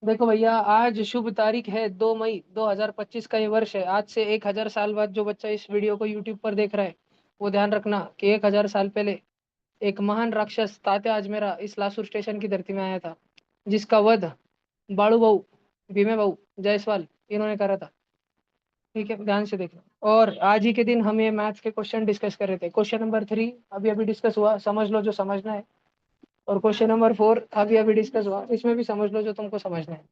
देखो भैया, आज शुभ तारीख है 2 मई 2025 का ये वर्ष है। आज से 1000 साल बाद जो बच्चा इस वीडियो को यूट्यूब पर देख रहा है, वो ध्यान रखना कि 1000 साल पहले एक महान राक्षस तात्या अजमेरा इस लासूर स्टेशन की धरती में आया था, जिसका वध बाड़ू बहू, भीमे बहू, जायसवाल इन्होंने करा था। ठीक है, ध्यान से देखना। और आज ही के दिन हम ये मैथ्स के क्वेश्चन डिस्कस कर रहे थे। क्वेश्चन नंबर 3 अभी अभी डिस्कस हुआ, समझ लो जो समझना है। और क्वेश्चन नंबर 4 अभी अभी डिस्कस हुआ, इसमें भी समझ लो जो तुमको समझना है।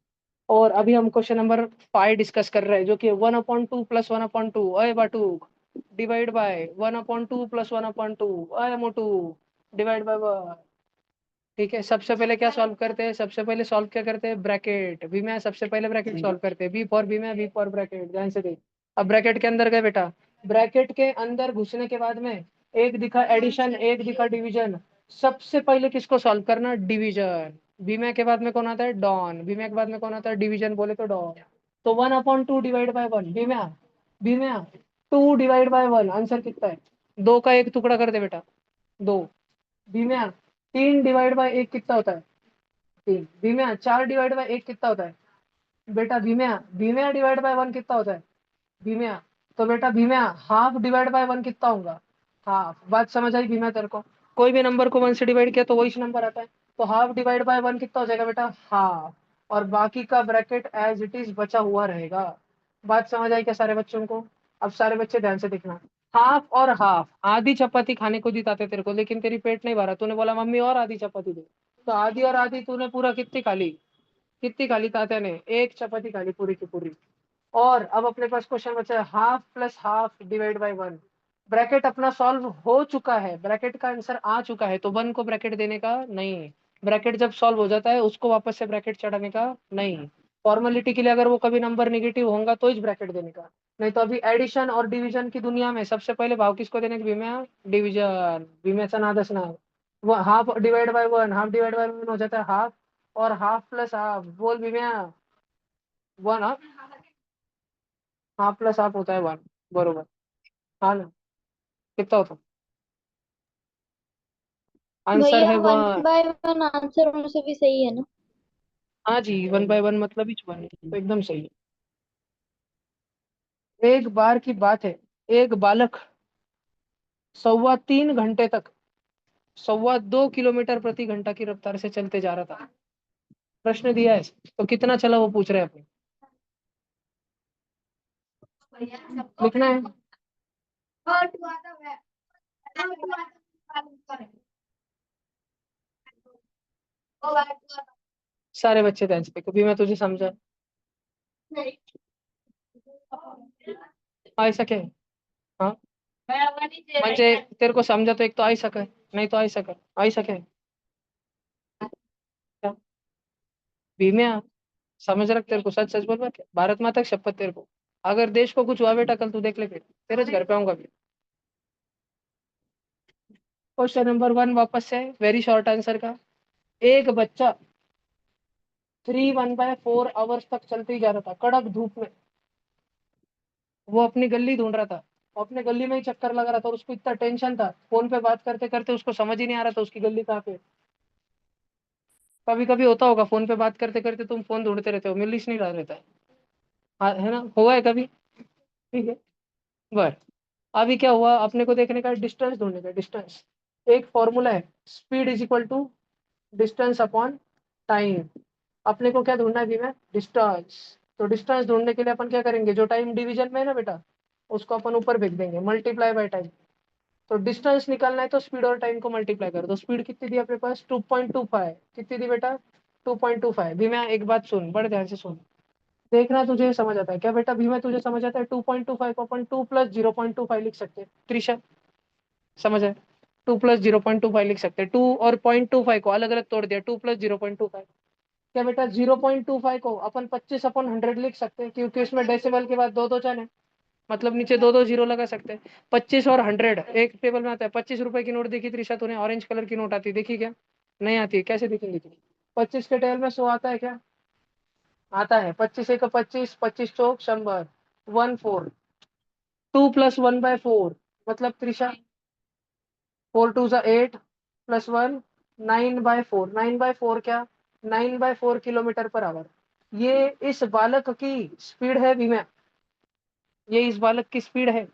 और अभी हम क्वेश्चन नंबर 5 डिस्कस कर रहे हैं, जो कि 1/2 प्लस 1/2 अय बाटू डिवाइड बाय 1/2 प्लस 1/2 अय मोटू डिवाइड बाय 1। ठीक है, सबसे पहले क्या सॉल्व करते हैं? सबसे पहले सॉल्व क्या करते हैं? ब्रैकेट बी में सबसे पहले ब्रैकेट सॉल्व करते हैं। बी फॉर बी में, बी फॉर ब्रैकेट, ध्यान से देख। अब ब्रैकेट के अंदर गए बेटा। ब्रैकेट के अंदर घुसने के बाद में एक दिखा एडिशन, एक दिखा डिवीजन। सबसे पहले किसको सॉल्व करना? डिवीजन। बीमा के बाद में कौन आता है? डॉन। बीमा के बाद में कौन आता है? डिवीजन बोले तो डॉन। तो 1/2 डिवाइड बाय 1 बीमा, बीमा 2 डिवाइड बाय 1, आंसर कितना है? 2 का एक टुकड़ा कर दे बेटा, 2। बीमा 3 डिवाइड बाय 1 कितना होता है? 3। बीमा 4 डिवाइड बाय 1 कितना होता है? बेटा भीम्या, भीम्या डिवाइड बाय 1 कितना होता है? भीम्या, तो बेटा भीम्या हाफ डिवाइड बाय 1 कितना होगा? हाफ। बात समझ आई भीम्या तेरे को? कोई भी नंबर को 1 से डिवाइड किया तो वही नंबर आता है। तो हाफ डिवाइड बाय 1 कितना हो जाएगा बेटा? हाफ। और बाकी का ब्रैकेट एज इट इज बचा हुआ रहेगा। बात समझ आई क्या सारे बच्चों को? अब सारे बच्चे ध्यान से देखना। हाफ और हाफ, आधी चपाती खाने को दी ताते तेरे को, लेकिन तेरी पेट नहीं भरा। तूने बोला मम्मी और आधी चपाती दे, तो आधी और आधी तूने पूरा कितनी खा ली? कितनी खा ली तात्या ने? एक चपाती खा ली पूरी की पूरी। और अब अपने पास क्वेश्चन बचा है half plus half divide by 1। Bracket अपना सॉल्व हो चुका है, ब्रैकेट का आंसर आ चुका है, तो 1 को ब्रैकेट देने का नहीं। ब्रैकेट जब सॉल्व हो जाता है उसको वापस से ब्रैकेट चढ़ाने का नहीं। फॉर्मेलिटी के लिए अगर वो कभी नंबर निगेटिव होगा तो इस ब्रैकेट देने का। नहीं तो अभी एडिशन और डिवीजन की दुनिया में सबसे पहले भाव किसको देने के? भीमा डिवीजन, भीमेचा नादच ना। वो half divide by 1, half divide by 1 हो जाता है हाफ। और हाफ प्लस हाफ बोल भीम्या। 1, हाफ प्लस हाफ होता है 1, बरोबर। हाँ ना, कितना होता? आंसर भैया है वन 1। बाय वन आंसर होने से भी सही है ना? हाँ जी, 1/1 मतलब ही 1, तो एकदम सही है। एक बार की बात है, एक बालक 3.25 घंटे तक 2.25 किलोमीटर प्रति घंटा की रफ्तार से चलते जा रहा था। प्रश्न दिया है तो कितना चला वो पूछ रहे हैं अपने। लिखना है। सारे बच्चे ध्यान से देखो, भी मैं तुझे समझा ऐसा क्या है? हाँ, म्हणजे तेरे को समझा तो एक तो आई सका है, नहीं तो आई सका है क्या? भीम्या, समझ रख, तेरे को सच सच बोल रहा, भारत माता की शपथ तेरे को, अगर देश को कुछ हुआ बेटा कल तू देख ले, फिर तेरे घर पे आऊंगा फिर। क्वेश्चन नंबर 1 वापस से, वेरी शॉर्ट आंसर का। एक बच्चा 3 1/4 आवर्स तक चलते ही जा रहा था कड़क धूप में। वो अपनी गली ढूंढ रहा था, वो अपने गली में ही चक्कर लगा रहा था, और उसको इतना टेंशन था, फोन पे बात करते करते उसको समझ ही नहीं आ रहा था उसकी गली कहाँ पे। कभी कभी होता होगा, फोन पे बात करते करते तुम फोन ढूंढते रहते हो, मिल ही नहीं रहा रहता है। हाँ, है ना, हुआ है कभी? ठीक है, बस। अभी क्या हुआ, अपने को देखने का डिस्टेंस ढूंढने का, डिस्टेंस। एक फॉर्मूला है, speed is equal to distance upon time. अपने को क्या ढूंढना है भी में? डिस्टेंस। तो डिस्टेंस ढूंढने के लिए अपन क्या करेंगे? जो टाइम डिवीजन में है ना बेटा, उसको अपन ऊपर भेज देंगे, मल्टीप्लाई बाय टाइम। तो डिस्टेंस निकालना है तो स्पीड और टाइम को मल्टीप्लाई कर दो। स्पीड कितनी दी अपने पास? 2.25। कितनी दी बेटा? 2.25। भी मैं एक बात सुन, बड़े ध्यान से सुन, देखना तुझे समझ आता है क्या बेटा? भी मैं तुझे समझ आता है? 2.25 को अपन 2 प्लस 0.25 लिख सकते हैं, त्रिशा, समझ है? 2 प्लस 0.25 लिख सकते हैं। 2 और 0.25 को अलग अलग तोड़ दिया, 2 प्लस 0.25। क्या बेटा 0.25 को अपन 25/100 लिख सकते हैं, क्योंकि इसमें डेसिमल के बाद दो दो चार है, मतलब नीचे दो दो जीरो लगा सकते हैं। 25 और 100 एक टेबल में आता है। 25 रुपए की नोट देखी त्रिशा तूने? ऑरेंज कलर की नोट आती है, देखी क्या? नहीं आती है, कैसे दिखेंगी तुम? 25 के टेबल में 100 आता है क्या? आता है। 25 एक 25, 25 चौक 100, 1/4। 2 + 1/4 मतलब त्रिशा, 4 2 8 +1, 9/4। 9/4 क्या? 9/4 किलोमीटर पर आवर। ये इस बालक की स्पीड है भीमा, ये इस बालक की स्पीड है।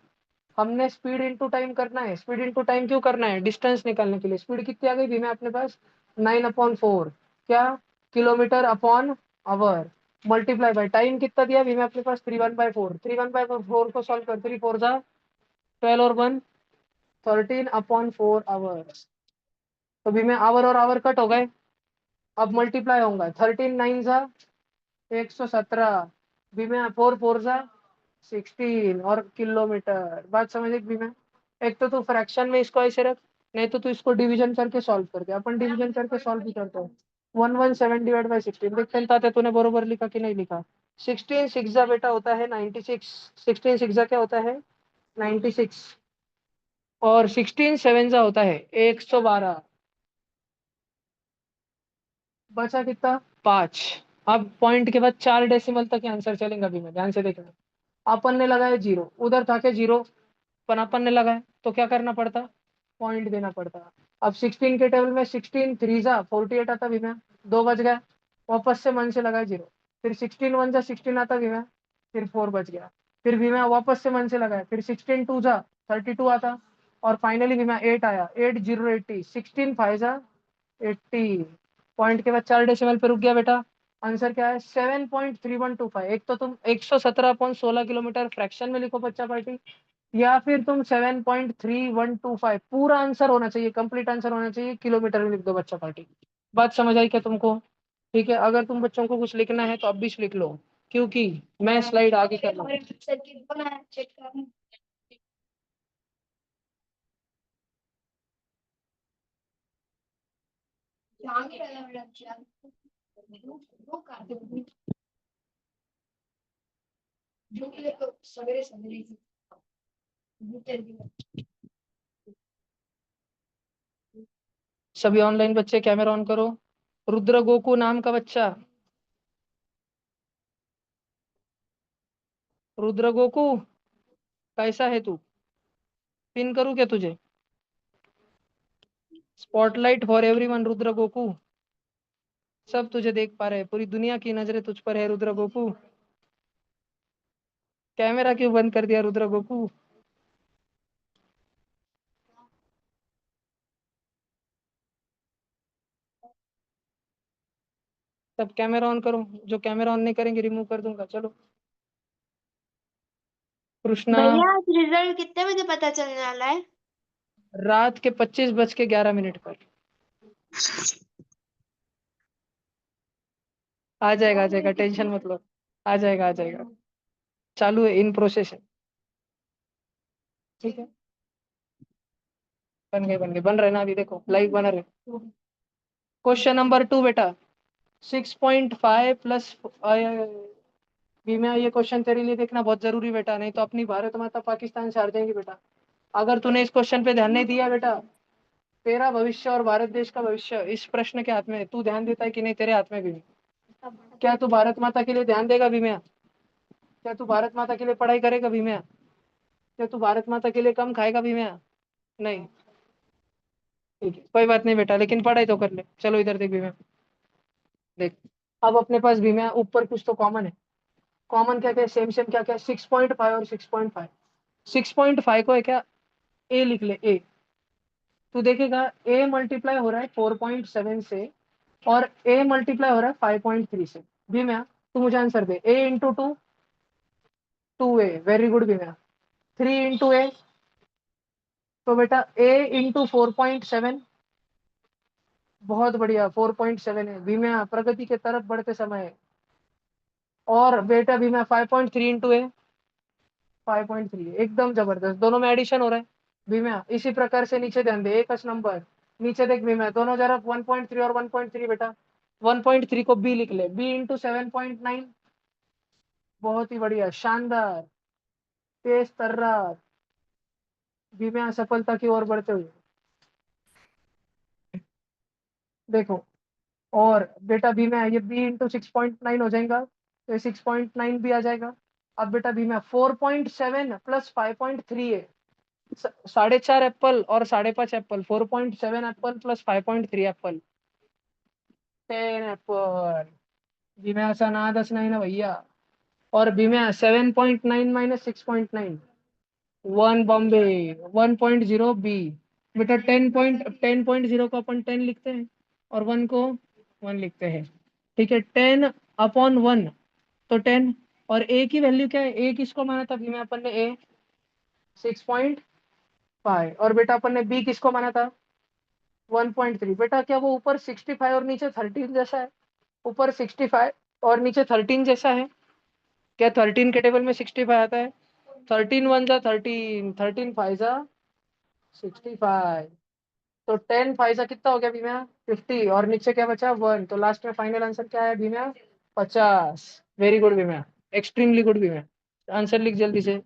हमने स्पीड इंटू टाइम करना है। स्पीड इंटू टाइम क्यों करना है? डिस्टेंस निकालने के लिए। स्पीड कितनी आ गई भीमा अपने पास? 9/4। क्या? Kilometre upon hour. Multiply by time कितना दिया भीमा अपने पास? 3/1/4। 3/1/4 को सॉल्व कर। 3 4 जा 12 और 1 13/4 आवर। तो भीमा आवर और आवर कट हो गए, अब मल्टीप्लाई होगा। 13 9 जा 117। भीमा 4 4 जा 16 और किलोमीटर। बात समझ भी मैं? एक तो तू फ्रैक्शन में इसको ऐसे रख, नहीं तो तू इसको डिवीजन करके सॉल्व करके, अपन डिवीजन करके सॉल्व भी करते हैं। 117/16 देखते हैं ताते तूने बरोबर लिखा कि नहीं लिखा। 16 6 जा बेटा होता है 96। 16 6 जा क्या होता है? 96। और 16 7 जा होता है 112। बचा कितना? 5। अब पॉइंट के बाद 4 डेसिमल तक आंसर चलेगा भी। मैं ध्यान से देखना। अपन ने लगाया 0, उधर था के 0 पर अपन ने लगाया, तो क्या करना पड़ता? पॉइंट देना पड़ता। अब 16 के टेबल में 16 3 जा 48 आता भी मैं, 2 बच गया। वापस से मन से लगाया 0। फिर 16 1 जा 16 आता भी मैं, फिर 4 बच गया। फिर भी मैं वापस से मन से लगाया, फिर 16 2 जा 32 आता। और फाइनली भी मैं 8 आया, 8 0 80। 16 5 जा 80। पॉइंट के बाद 4 डेसिमल पे रुक गया बेटा। आंसर क्या है? 7.3125। एक तो तुम 117/16 किलोमीटर फ्रैक्शन में लिखो बच्चा पार्टी, या फिर तुम 7.3125 पूरा आंसर होना चाहिए, कंप्लीट आंसर होना चाहिए, किलोमीटर में लिख दो बच्चा पार्टी। बात समझ आई क्या तुमको? ठीक है, अगर तुम बच्चों को कुछ लिखना है तो अब भी लिख लो, क्योंकि मैं स्लाइड आगे कर रहा हूँ। सभी ऑनलाइन बच्चे कैमरा ऑन करो। रुद्र गोकू नाम का बच्चा, रुद्र गोकू कैसा है तू? पिन करूँ क्या तुझे? Spotlight for everyone Rudra Goku. सब तुझे देख पा रहे हैं, पूरी दुनिया की नजरें तुझ पर है रुद्र गोकू। कैमरा क्यों बंद कर दिया रुद्र गोकू? सब कैमरा ऑन करो, जो कैमरा ऑन नहीं करेंगे रिमूव कर दूंगा। चलो कृष्णा। भैया आज रिजल्ट कितने बजे पता चलने वाला है? रात के 25:11 पर आ जाएगा, टेंशन मत लो। आ जाएगा आ जाएगा। चालू है, इन प्रोसेस है। ठीक है, बन गए बन रहे ना, अभी देखो लाइव बना रहे। क्वेश्चन नंबर 2 बेटा। 6.5 प्लस भी में ये क्वेश्चन तेरे लिए देखना बहुत जरूरी बेटा, नहीं तो अपनी भारत माता पाकिस्तान से हार जाएंगी बेटा। अगर तूने इस क्वेश्चन पे ध्यान नहीं दिया बेटा, तेरा भविष्य और भारत देश का भविष्य इस प्रश्न के हाथ में है। तू ध्यान देता है कि नहीं तेरे हाथ में भी? क्या तू भारत माता के लिए ध्यान देगा भीम्या? क्या तू भारत माता के लिए पढ़ाई करेगा भीम्या? क्या तू भारत माता के लिए कम खाएगा भीम्या? नहीं। ठीक है, कोई बात नहीं बेटा, लेकिन पढ़ाई तो कर ले। चलो इधर देख भीम्या, देख। अब अपने पास भीम्या ऊपर कुछ तो कॉमन है। कॉमन क्या क्या? सेम सेम क्या क्या? 6.5 और 6.5। 6.5 को है क्या? ए लिख ले, ए। तू देखेगा ए मल्टीप्लाई हो रहा है 4.7 से, और ए मल्टीप्लाई हो रहा है 5.3 से। भीम्या तू मुझे आंसर दे। A into 2 2a। Very good Bhimya. 3 into a, तो बेटा ए इंटू 4.7। बहुत बढ़िया, 4.7 है भीम्या, प्रगति के तरफ बढ़ते समय। और बेटा भीम्या 5.3 इंटू ए, 5.3 एकदम जबरदस्त, दोनों में एडिशन हो रहा है। भीम्या इसी प्रकार से नीचे ध्यान दे, एक नंबर नीचे देख भीम्या, दोनों जरा 1.3 और 1.3 बेटा। 1.3 को बी लिख ले, बी इंटू 7.9। बहुत ही बढ़िया, शानदार, तेज तर्रार। भीम्या सफलता की ओर बढ़ते हुए देखो। और बेटा बी में ये बी इंटू 6.9 हो जाएगा, तो 6.9 भी आ जाएगा। अब बेटा बी में 4.7 प्लस 5.3 है। 4.5 एप्पल और 5.5 apple, 4.7 apple plus 5.3 apple, 10 apple. Bhimya असा नादच नाही ना भैया. और भीम्या 7.9 माइनस 6.9, 1 बॉम्बे, 1.0 बी. बेटा 10.0 को अपन 10 लिखते हैं और 1 को 1 लिखते हैं. ठीक है, 10/1 तो 10. और ए की वैल्यू क्या है, ए किसको माना था भीम्या अपन ने, ए 6.5. और बेटा अपन ने बी किसको माना था 1.3. बेटा क्या वो ऊपर 65 और नीचे 13 जैसा है, ऊपर 65 और नीचे 13 जैसा है क्या, 13 के टेबल में 65 आता है, 13 1 जा 13, 13 5 जा 65. तो 10 5 जा कितना हो गया भीम्या 50, और नीचे क्या बचा 1, तो लास्ट में फाइनल आंसर क्या है Bhimya 50. Very good Bhimya, extremely good Bhimya. Answer लिख जल्दी से.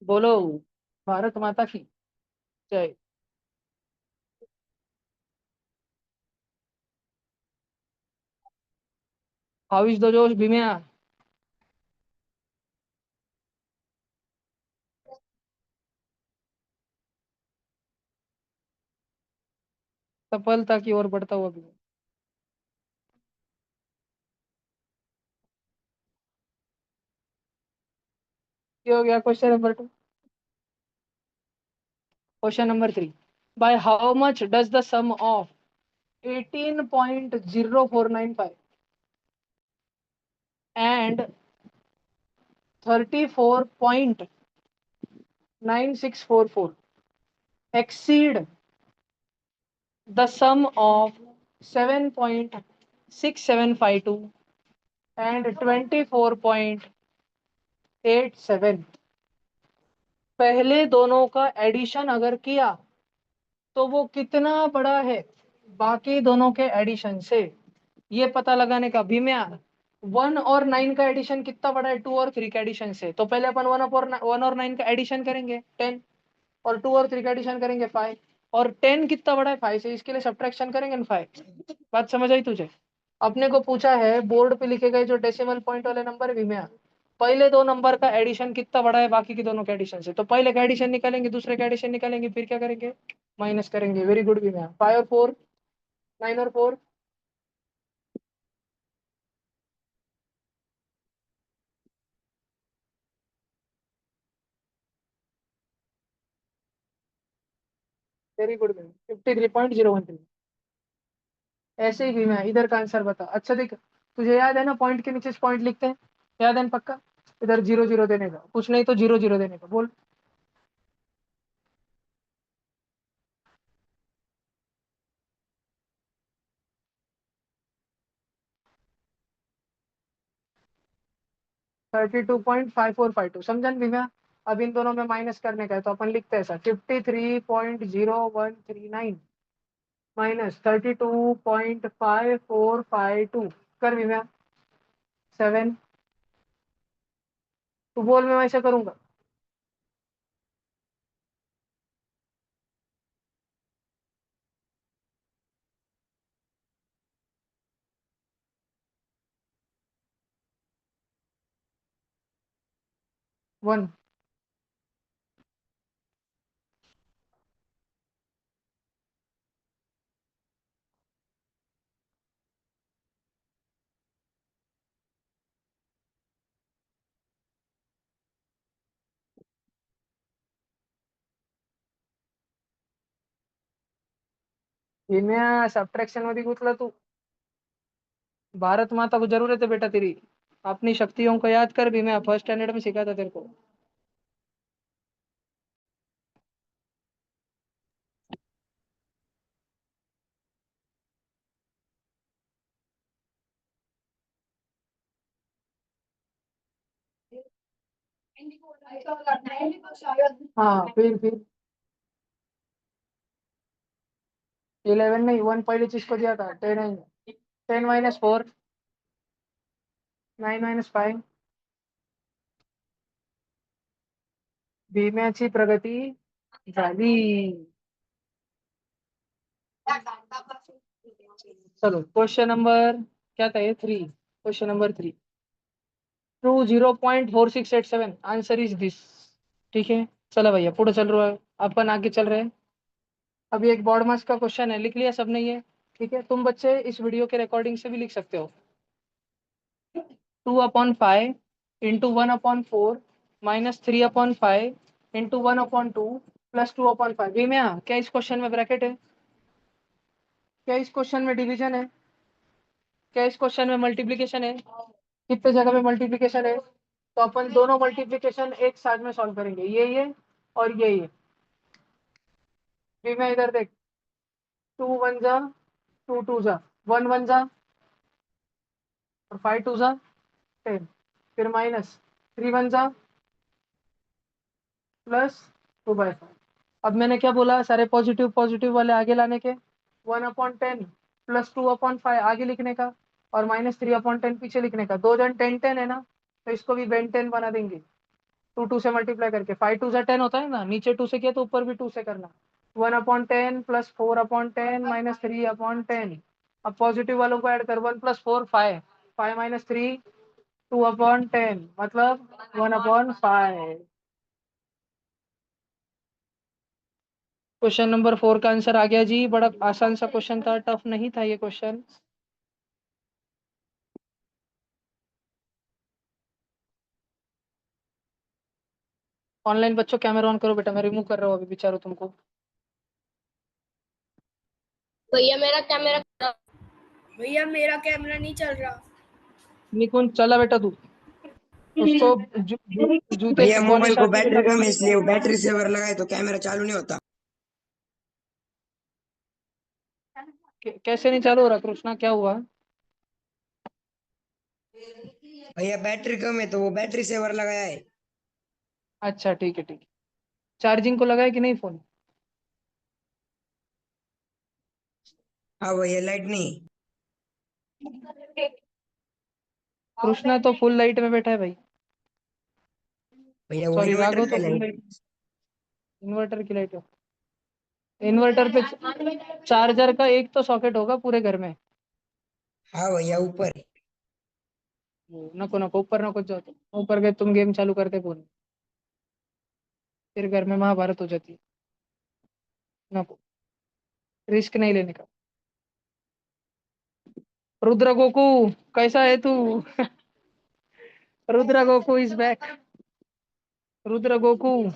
बोलो, भारत माता की जय. हाउ इज द जोश भीम्या. सफलता की ओर बढ़ता हुआ भीम्या. क्या हो गया question number 2. Question number 3. By how much does the sum of 18.0495 and 34.9644 exceed the sum of 7.6752 and 24.87. पहले दोनों का एडिशन अगर किया तो वो कितना बड़ा है बाकी दोनों के एडिशन से, ये पता लगाने का. भीम्या 1 और 9 का एडिशन कितना बड़ा है 2 और 3 के एडिशन से, तो पहले अपन 1 और 9 का एडिशन करेंगे 10, और 2 और 3 का एडिशन करेंगे 5, और 10 कितना बड़ा है 5 से, इसके लिए सब्ट्रैक्शन करेंगे ना 5. बात समझ आई तुझे. अपने को पूछा है बोर्ड पे लिखे गए जो डेसिमल पॉइंट वाले नंबर भी में, पहले दो नंबर का एडिशन कितना बड़ा है बाकी के दोनों के एडिशन से, तो पहले का एडिशन निकालेंगे, दूसरे का एडिशन निकालेंगे, फिर क्या करेंगे माइनस करेंगे. वेरी गुड भी में. 5 और 4, 9 और 4. वेरी गुड भी. 53.013. ऐसे ही भी मैं इधर का आंसर बता. अच्छा देख, तुझे याद है ना पॉइंट के नीचे पॉइंट लिखते हैं, याद है ना पक्का. इधर 0 0 देने का, कुछ नहीं तो 0 0 देने का. बोल. 32.5452 समझन भी मैं. अब इन दोनों में माइनस करने का है तो अपन लिखते हैं ऐसा, 53.0139 माइनस 32.5452 कर भी मैं 7. तो बोल मैं वैसे करूंगा. 1. मैं सब्ट्रैक्शन मध्ये गुतला तू. भारत माता को जरूरत है बेटा तेरी. अपनी शक्तियों को याद कर भी, मैं फर्स्ट स्टैंडर्ड में सिखाता तेरे को. हाँ फिर 11 नहीं, 1 पहले चीज को दिया था 10 है. 10 - 4, 9 - 5. भीम्याची प्रगती झाली. चलो क्वेश्चन नंबर क्या था ये 3. Question number 3. To 0.4687 answer is this. ठीक है, चलो भैया पुढे चल रहा है, अपन आगे चल रहे हैं। अभी एक बोर्ड मास का क्वेश्चन है, लिख लिया सबने ये? ठीक है, तुम बच्चे इस वीडियो के रिकॉर्डिंग से भी लिख सकते हो। 2/5 इंटू 1/4 माइनस 3/5 इंटू 1/2 प्लस 2/5। ये में क्या इस क्वेश्चन में ब्रैकेट है? क्या इस क्वेश्चन में डिवीजन है? क्या इस क्वेश्चन में मल्टीप्लीकेशन है? कितने जगह पे मल्टीप्लीकेशन है? तो अपन दोनों मल्टीप्लीकेशन एक साथ में सॉल्व करेंगे, ये और ये। भी मैं इधर देख, 2 1 जा, 2 2 जा, 1 1 जा, और 5 2 जा 10, फिर माइनस 3 1 जा प्लस 2/5। अब मैंने क्या बोला, सारे पॉजिटिव पॉजिटिव वाले आगे लाने के, 1/10 प्लस 2/5 आगे लिखने का, और माइनस 3/10 पीछे लिखने का। 2 जन 10 10 है ना, तो इसको भी बेन 10 बना देंगे, 2 2 से मल्टीप्लाई करके। 5 2 जा 10 होता है ना, नीचे 2 से किया तो ऊपर भी 2 से करना। 1/10 प्लस 4/10 माइनस 3/10। अब पॉजिटिव वालों को ऐड कर, 1 + 4 5, 5 माइनस 3 2/10, मतलब 1/5। क्वेश्चन नंबर 4 का आंसर आ गया जी। बड़ा आसान सा क्वेश्चन था, टफ नहीं था ये क्वेश्चन। ऑनलाइन बच्चों कैमरा ऑन करो बेटा, मैं रिमूव कर रहा हूँ अभी बेचारो तुमको। भैया मेरा कैमरा नहीं चल रहा। निकुंज चला बेटा तू, उसको जूते भैया की मोबाइल पॉलिश को आती है बैटरी बेटा। कम है इसलिए वो बैटरी सेवर लगाए तो कैमरा चालू नहीं होता। कैसे नहीं चालू हो रहा कृष्णा, क्या हुआ? भैया बैटरी कम है तो वो बैटरी सेवर लगाया है। अच्छा ठीक है ठीक है। चार्जिंग को लगाए कि नहीं फोन? हाँ भैया लाइट नहीं। कृष्णा तो फुल लाइट में बैठा है भाई। भैया वो सॉरी, इन्वर्टर राघव पे तो फुल लाइट। लाइट, इन्वर्टर की लाइट है। इन्वर्टर पे चार्जर का एक तो सॉकेट होगा पूरे घर में। हाँ भैया ऊपर। नको नको, ऊपर नको जाओ तुम। ऊपर गए तुम गेम चालू करते फोन, फिर घर में महाभारत हो जाती है। नको, रिस्क नहीं लेने का। रुद्र गोकू, कैसा है तू? Rudra Goku is back. Rudra Goku,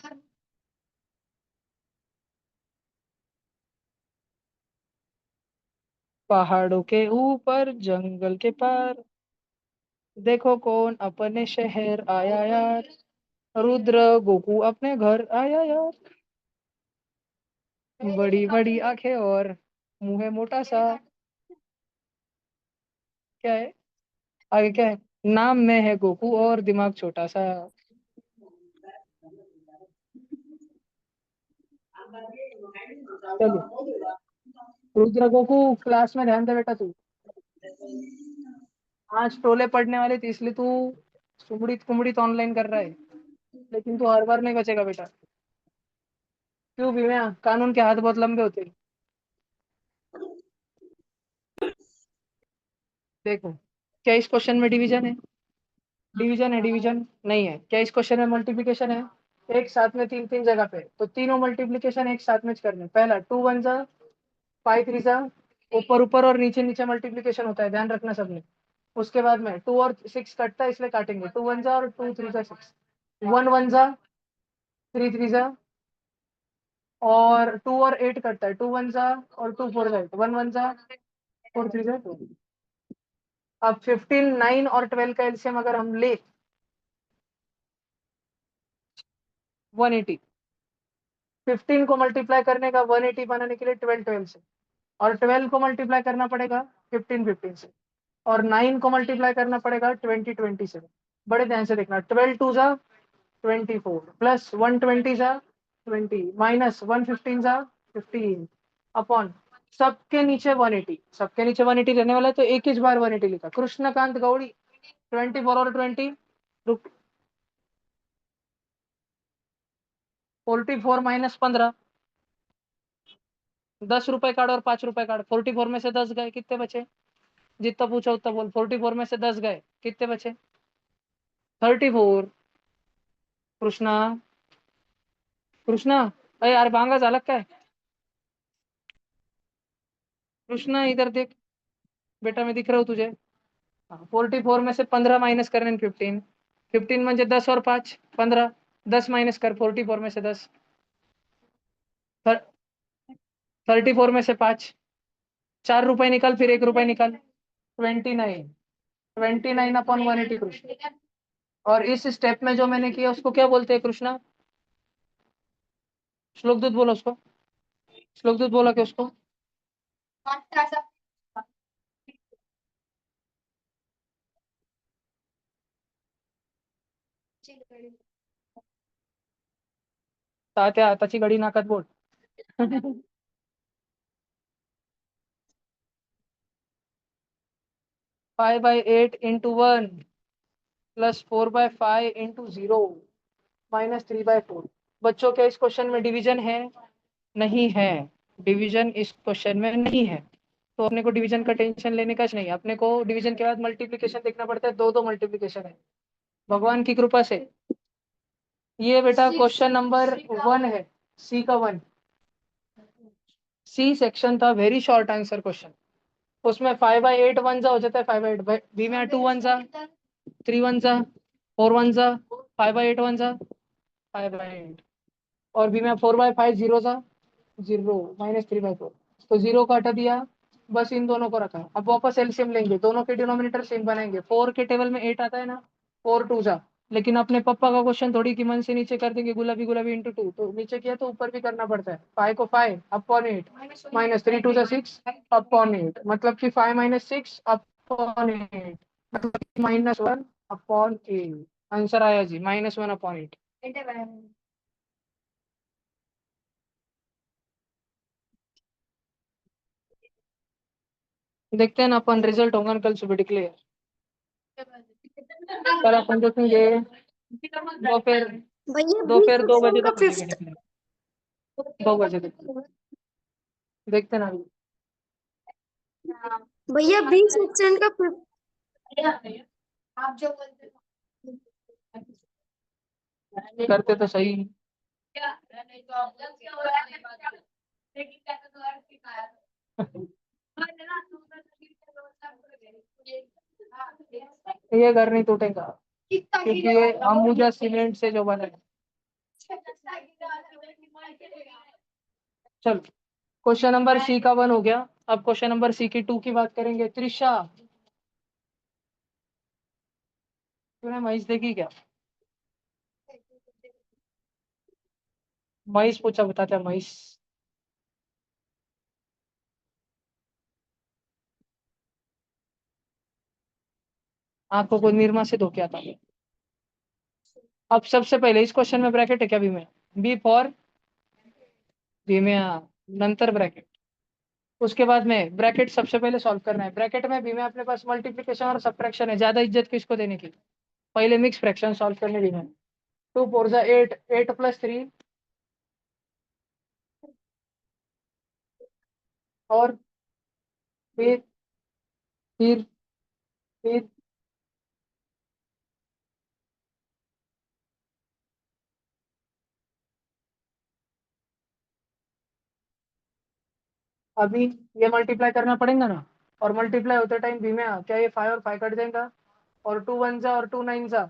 पहाड़ों के ऊपर जंगल के पार, देखो कौन अपने शहर आया यार। रुद्र गोकू अपने घर आया यार। बड़ी बड़ी आंखें और मुंह है मोटा सा। क्या है आगे, क्या है? नाम में है गोकू और दिमाग छोटा सा। चलो, रुद्र गोकू क्लास में ध्यान दे बेटा तू। आज टोले पड़ने वाले थे इसलिए तू सुमड़ित कुमड़ित ऑनलाइन कर रहा है, लेकिन तू हर बार नहीं बचेगा बेटा। क्यों भी, मैं कानून के हाथ बहुत लंबे होते हैं। देखो, क्या इस क्वेश्चन में डिवीजन है? डिवीजन है? डिवीजन नहीं है। क्या इस क्वेश्चन में मल्टीप्लीकेशन है? एक साथ में तीन तीन जगह पे, तो तीनों मल्टीप्लीकेशन एक साथ में करने। पहला 2 1 जा, 5 3 जा, ऊपर ऊपर और नीचे नीचे मल्टीप्लीकेशन होता है, ध्यान रखना सबने। उसके बाद में 2 और 6 कटता है इसलिए काटेंगे। 2 1 जा और 2 3 जा 6, 1 1 जा, 3 3 जा, और 2 और 8 कटता है। 2 1 जा और 2 4 जा, 1 1 जा, 4 3 जा 2। अब 15 9 और 12 का एलसीएम अगर हम ले, 180। 15 को मल्टीप्लाई करने का 180 बनाने के लिए 12 12 से, और 12 को मल्टीप्लाई करना पड़ेगा 15 15 से, और 9 को मल्टीप्लाई करना पड़ेगा 20 20 से। बड़े ध्यान से देखना, 12 2 जा 24 प्लस 120 जा 20 माइनस 115 जा 15 अपॉन सबके नीचे 180। सबके नीचे 180 रहने वाला है तो एक ही बार 180 लिखा। कृष्णकांत गौड़ी 24 और 20, 44 माइनस 15, 10 रुपए काट और 5 रुपए काट। 44 में से 10 गए, कितने बचे? जितना पूछा उतना बोल। 44 में से 10 गए, कितने बचे? 34। कृष्णा, कृष्णा, अरे यार बांगा झाला काय? कृष्णा इधर देख बेटा, मैं दिख रहा हूँ तुझे? 44 में से 15 माइनस करने 15, 15 म्हणजे 10 और 5 15, 10 माइनस कर 44 में से 10, 34 में से 5, 4 रुपए निकाल, फिर 1 रुपए निकाल, 29, 29/180 कृष्ण। और इस स्टेप में जो मैंने किया उसको क्या बोलते हैं कृष्णा? श्लोक दूत बोला उसको, श्लोक दूत बोला कि उसको तात्या आताची घडी नाकात बोल. 5/8 into 1 plus 4/5 into 0 minus 3/4. बच्चों क्या इस क्वेश्चन में डिवीजन है? नहीं है, डिवीजन इस क्वेश्चन में नहीं है, तो अपने को डिवीजन का टेंशन लेने का नहीं है. अपने को डिवीजन के बाद मल्टीप्लिकेशन देखना पड़ता है, दो दो मल्टीप्लिकेशन है भगवान की कृपा से. ये बेटा क्वेश्चन नंबर 1 है, सी का 1, सी सेक्शन था, वेरी शॉर्ट आंसर क्वेश्चन. उसमें 5/8 वन जा हो जाता है, 5/8 बी में 2 वन जा, 3 वन जा, 4 वन जा, 5/8 वन जा, 5/8, और बी में 4/5 जीरो जा, 0 माइनस 3/4, तो 0 को हटा दिया, बस इन दोनों को रखा. अब वापस एलसीएम लेंगे, दोनों के डिनोमिनेटर सेम बनाएंगे. 4 के टेबल में 8 आता है ना, 4 2 जा, लेकिन अपने पप्पा का क्वेश्चन थोड़ी कि मन से नीचे कर देंगे गुलाबी गुलाबी इंटू 2, तो नीचे किया तो ऊपर भी करना पड़ता है. 5 को 5 अपॉन 8 माइनस 3 2 जा 6 अपॉन 8, मतलब कि 5 माइनस 6 अपॉन 8, मतलब -1 अपॉन 8. आंसर आया जी -1 अपॉन 8. देखते हैं ना अपन, रिजल्ट होगा ना कल सुबह डिक्लेयर. कल अपन देखेंगे दोपहर, भैया बी दोपहर 2 बजे सेक्शन का तक हो जाएगा 5th, डिक्लेयर. 2 बजे तक देखते हैं ना अभी. भैया बी सेक्शन का 5th, करते तो सही. ये घर नहीं टूटेगा क्योंकि ये अंबुजा सीमेंट से जो बना है. चलो, क्वेश्चन नंबर सी का 1 हो गया. अब क्वेश्चन नंबर सी की 2 की बात करेंगे. त्रिशा, तूने महेश देखी क्या? महेश पूछा, बताता है महेश. आंखों को निरमा से धो के आता है. अब सबसे पहले इस क्वेश्चन में ब्रैकेट है क्या? बी में, बी फॉर बी में नंतर ब्रैकेट. उसके बाद में ब्रैकेट सबसे पहले सॉल्व करना है. ब्रैकेट में बी में अपने पास मल्टीप्लिकेशन और सब्ट्रैक्शन है, ज्यादा इज्जत किसको देने की? पहले मिक्स फ्रैक्शन सॉल्व करने बी में. 2 4 जा 8, 8 प्लस 3, और फिर फिर फिर अभी ये मल्टीप्लाई करना पड़ेगा ना, और मल्टीप्लाई होते टाइम बी में क्या ये 5 और 5 कट जाएगा, और 2 1 जा और 2 9 जा,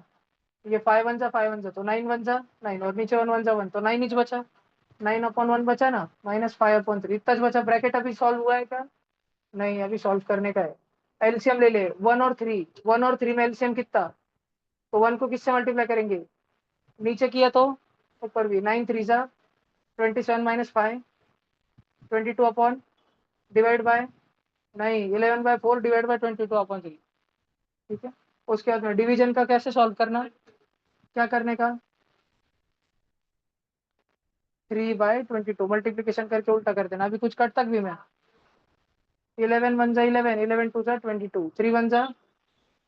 ये 5 1 जा 5 1 जा, तो 9 1 जा 9, और नीचे 1 1 जा 1, तो 9 इंच बचा, 9/1 बचा ना, -5/3 इतना बचा. ब्रैकेट अभी सॉल्व हुआ है क्या? नहीं, अभी सॉल्व करने का है. एलसीएम ले ले, 1 और 3 में एलसीएम कितना? तो 1 को किससे मल्टीप्लाई करेंगे? नीचे किया तो ऊपर भी. 9 3 जा 27 - 5, 22 डिवाइड बाय, नहीं 11/4 डिवाइड बाय 22/3. ठीक है. उसके बाद में डिवीजन का कैसे सॉल्व करना, क्या करने का? 3/22 मल्टीप्लीकेशन करके उल्टा कर देना. अभी कुछ कट तक भी मैं 11 1 जा 11, 11 2 जा 22, 3 1 जा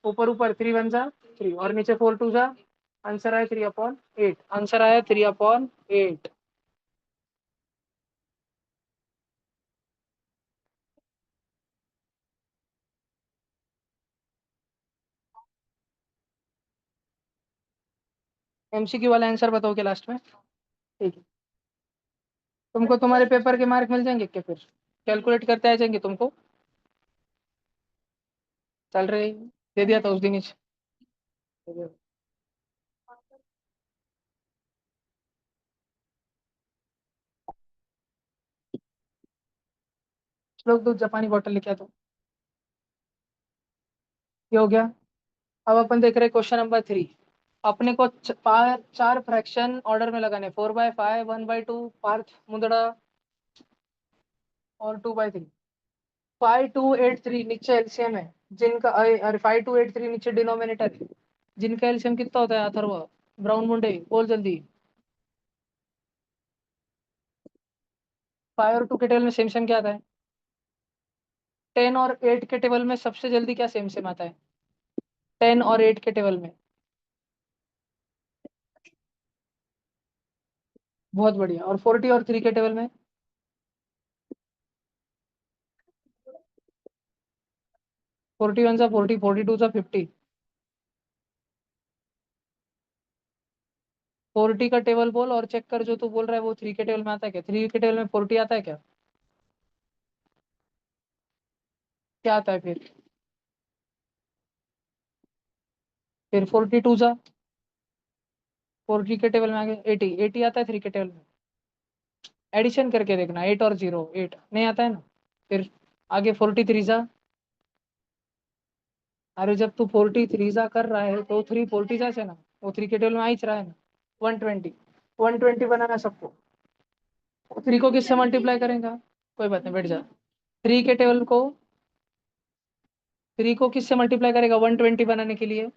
ऊपर ऊपर, 3 1 जा 3, और नीचे 4 2 जा. आंसर आया 3/8. आंसर आया 3/8. एमसीक्यू वाला आंसर बताओगे लास्ट में, ठीक है। तुमको तुम्हारे पेपर के मार्क मिल जाएंगे क्या फिर, कैलकुलेट करते आ जाएंगे तुमको, चल रहे दे दिया था उस दिन ही। लोग दूध जापानी बॉटल लेके आ दो। ये हो गया। अब अपन देख रहे हैं क्वेश्चन नंबर 3। अपने को चार फ्रैक्शन ऑर्डर में लगाने, 4/5, 1/2, पार्थ मुंदड़ा और 2/3। 5283 नीचे एलसीएम है, जिनका अरे 5283 नीचे डिनोमिनेटर है, जिनका एलसीएम कितना होता है अथर्व, ब्राउन मुंडे बोल जल्दी। 5 और 2 के टेबल में सेम सेम क्या आता है, 10 और 8 के टेबल में सबसे जल्दी क्या सेम सेम आता है, 10 और 8 के टेबल में। बहुत बढ़िया। और 40 और 3 के टेबल में, 41 सा 40, 42 सा 50। 40 का टेबल बोल और चेक कर, जो तू बोल रहा है वो 3 के टेबल में आता है क्या, 3 के टेबल में 40 आता है क्या, क्या आता है फिर 42 सा 40 के टेबल में आ गया, 80, 80 आता है 3 के टेबल में। एडिशन करके देखना, 8 और 0, 8 नहीं आता है ना। फिर आगे 43 सा, अरे जब तू 43 सा कर रहा है तो 3 40 सा से ना, वो 3 के टेबल में आ ही रहा है ना। 120, 120 बनाना सबको। 3 को किससे मल्टीप्लाई करेगा, कोई बात नहीं बैठ जा। 3 के टेबल को, 3 को किससे मल्टीप्लाई करेगा 120 बनाने के लिए,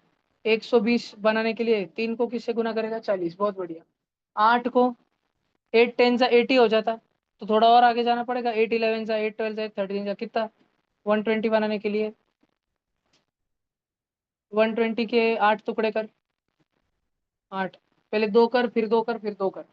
120 बनाने के लिए 3 को किससे गुना करेगा, 40। बहुत बढ़िया। 8 को, 8 10 सा 80 हो जाता, तो थोड़ा और आगे जाना पड़ेगा, 8 11 सा 8 12 सा 13 सा कितना, 120 बनाने के लिए 120 के 8 टुकड़े कर, 8, पहले 2 कर फिर 2 कर फिर 2 कर,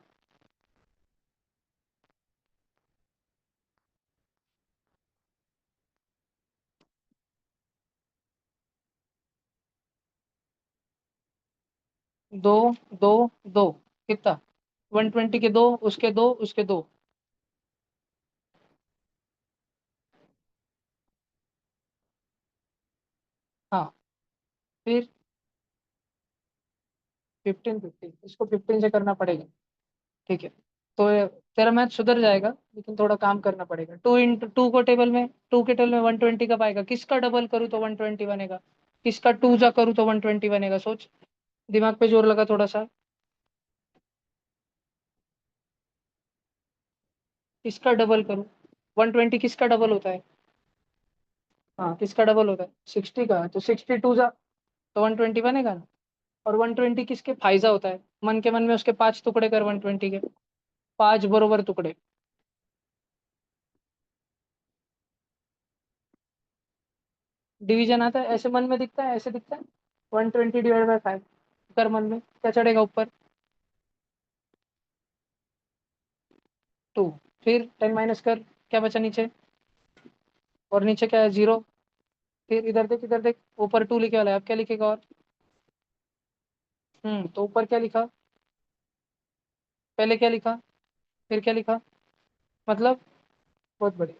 दो, दो, दो कितना, 120 के 2 उसके 2 उसके 2, हाँ। फिर 15 15 इसको 15 से करना पड़ेगा, ठीक है। तो तेरा मैथ सुधर जाएगा, लेकिन थोड़ा काम करना पड़ेगा। 2 को टेबल में, 2 के टेबल में 120 कब आएगा, किसका डबल करूँ तो 120 बनेगा, किसका 2 जा करूँ तो 120 बनेगा, सोच, दिमाग पे जोर लगा थोड़ा सा। किसका डबल करूँ, 120 किसका डबल होता है, हाँ किसका डबल होता है 60 का, तो 62 जा तो 120 बनेगा ना। और 120 किसके फाइजा होता है, मन के मन में उसके 5 टुकड़े कर, 120 के 5 बरोबर टुकड़े। डिवीजन आता है, ऐसे मन में दिखता है, ऐसे दिखता है, 120/5 कर मन में, क्या चढ़ेगा ऊपर, 2। फिर 10 माइनस कर, क्या बचा नीचे, और नीचे क्या है 0। फिर इधर देख, इधर देख, ऊपर 2 लिखे वाला है, अब क्या लिखेगा और, तो ऊपर क्या लिखा, पहले क्या लिखा फिर क्या लिखा, मतलब, बहुत बढ़िया।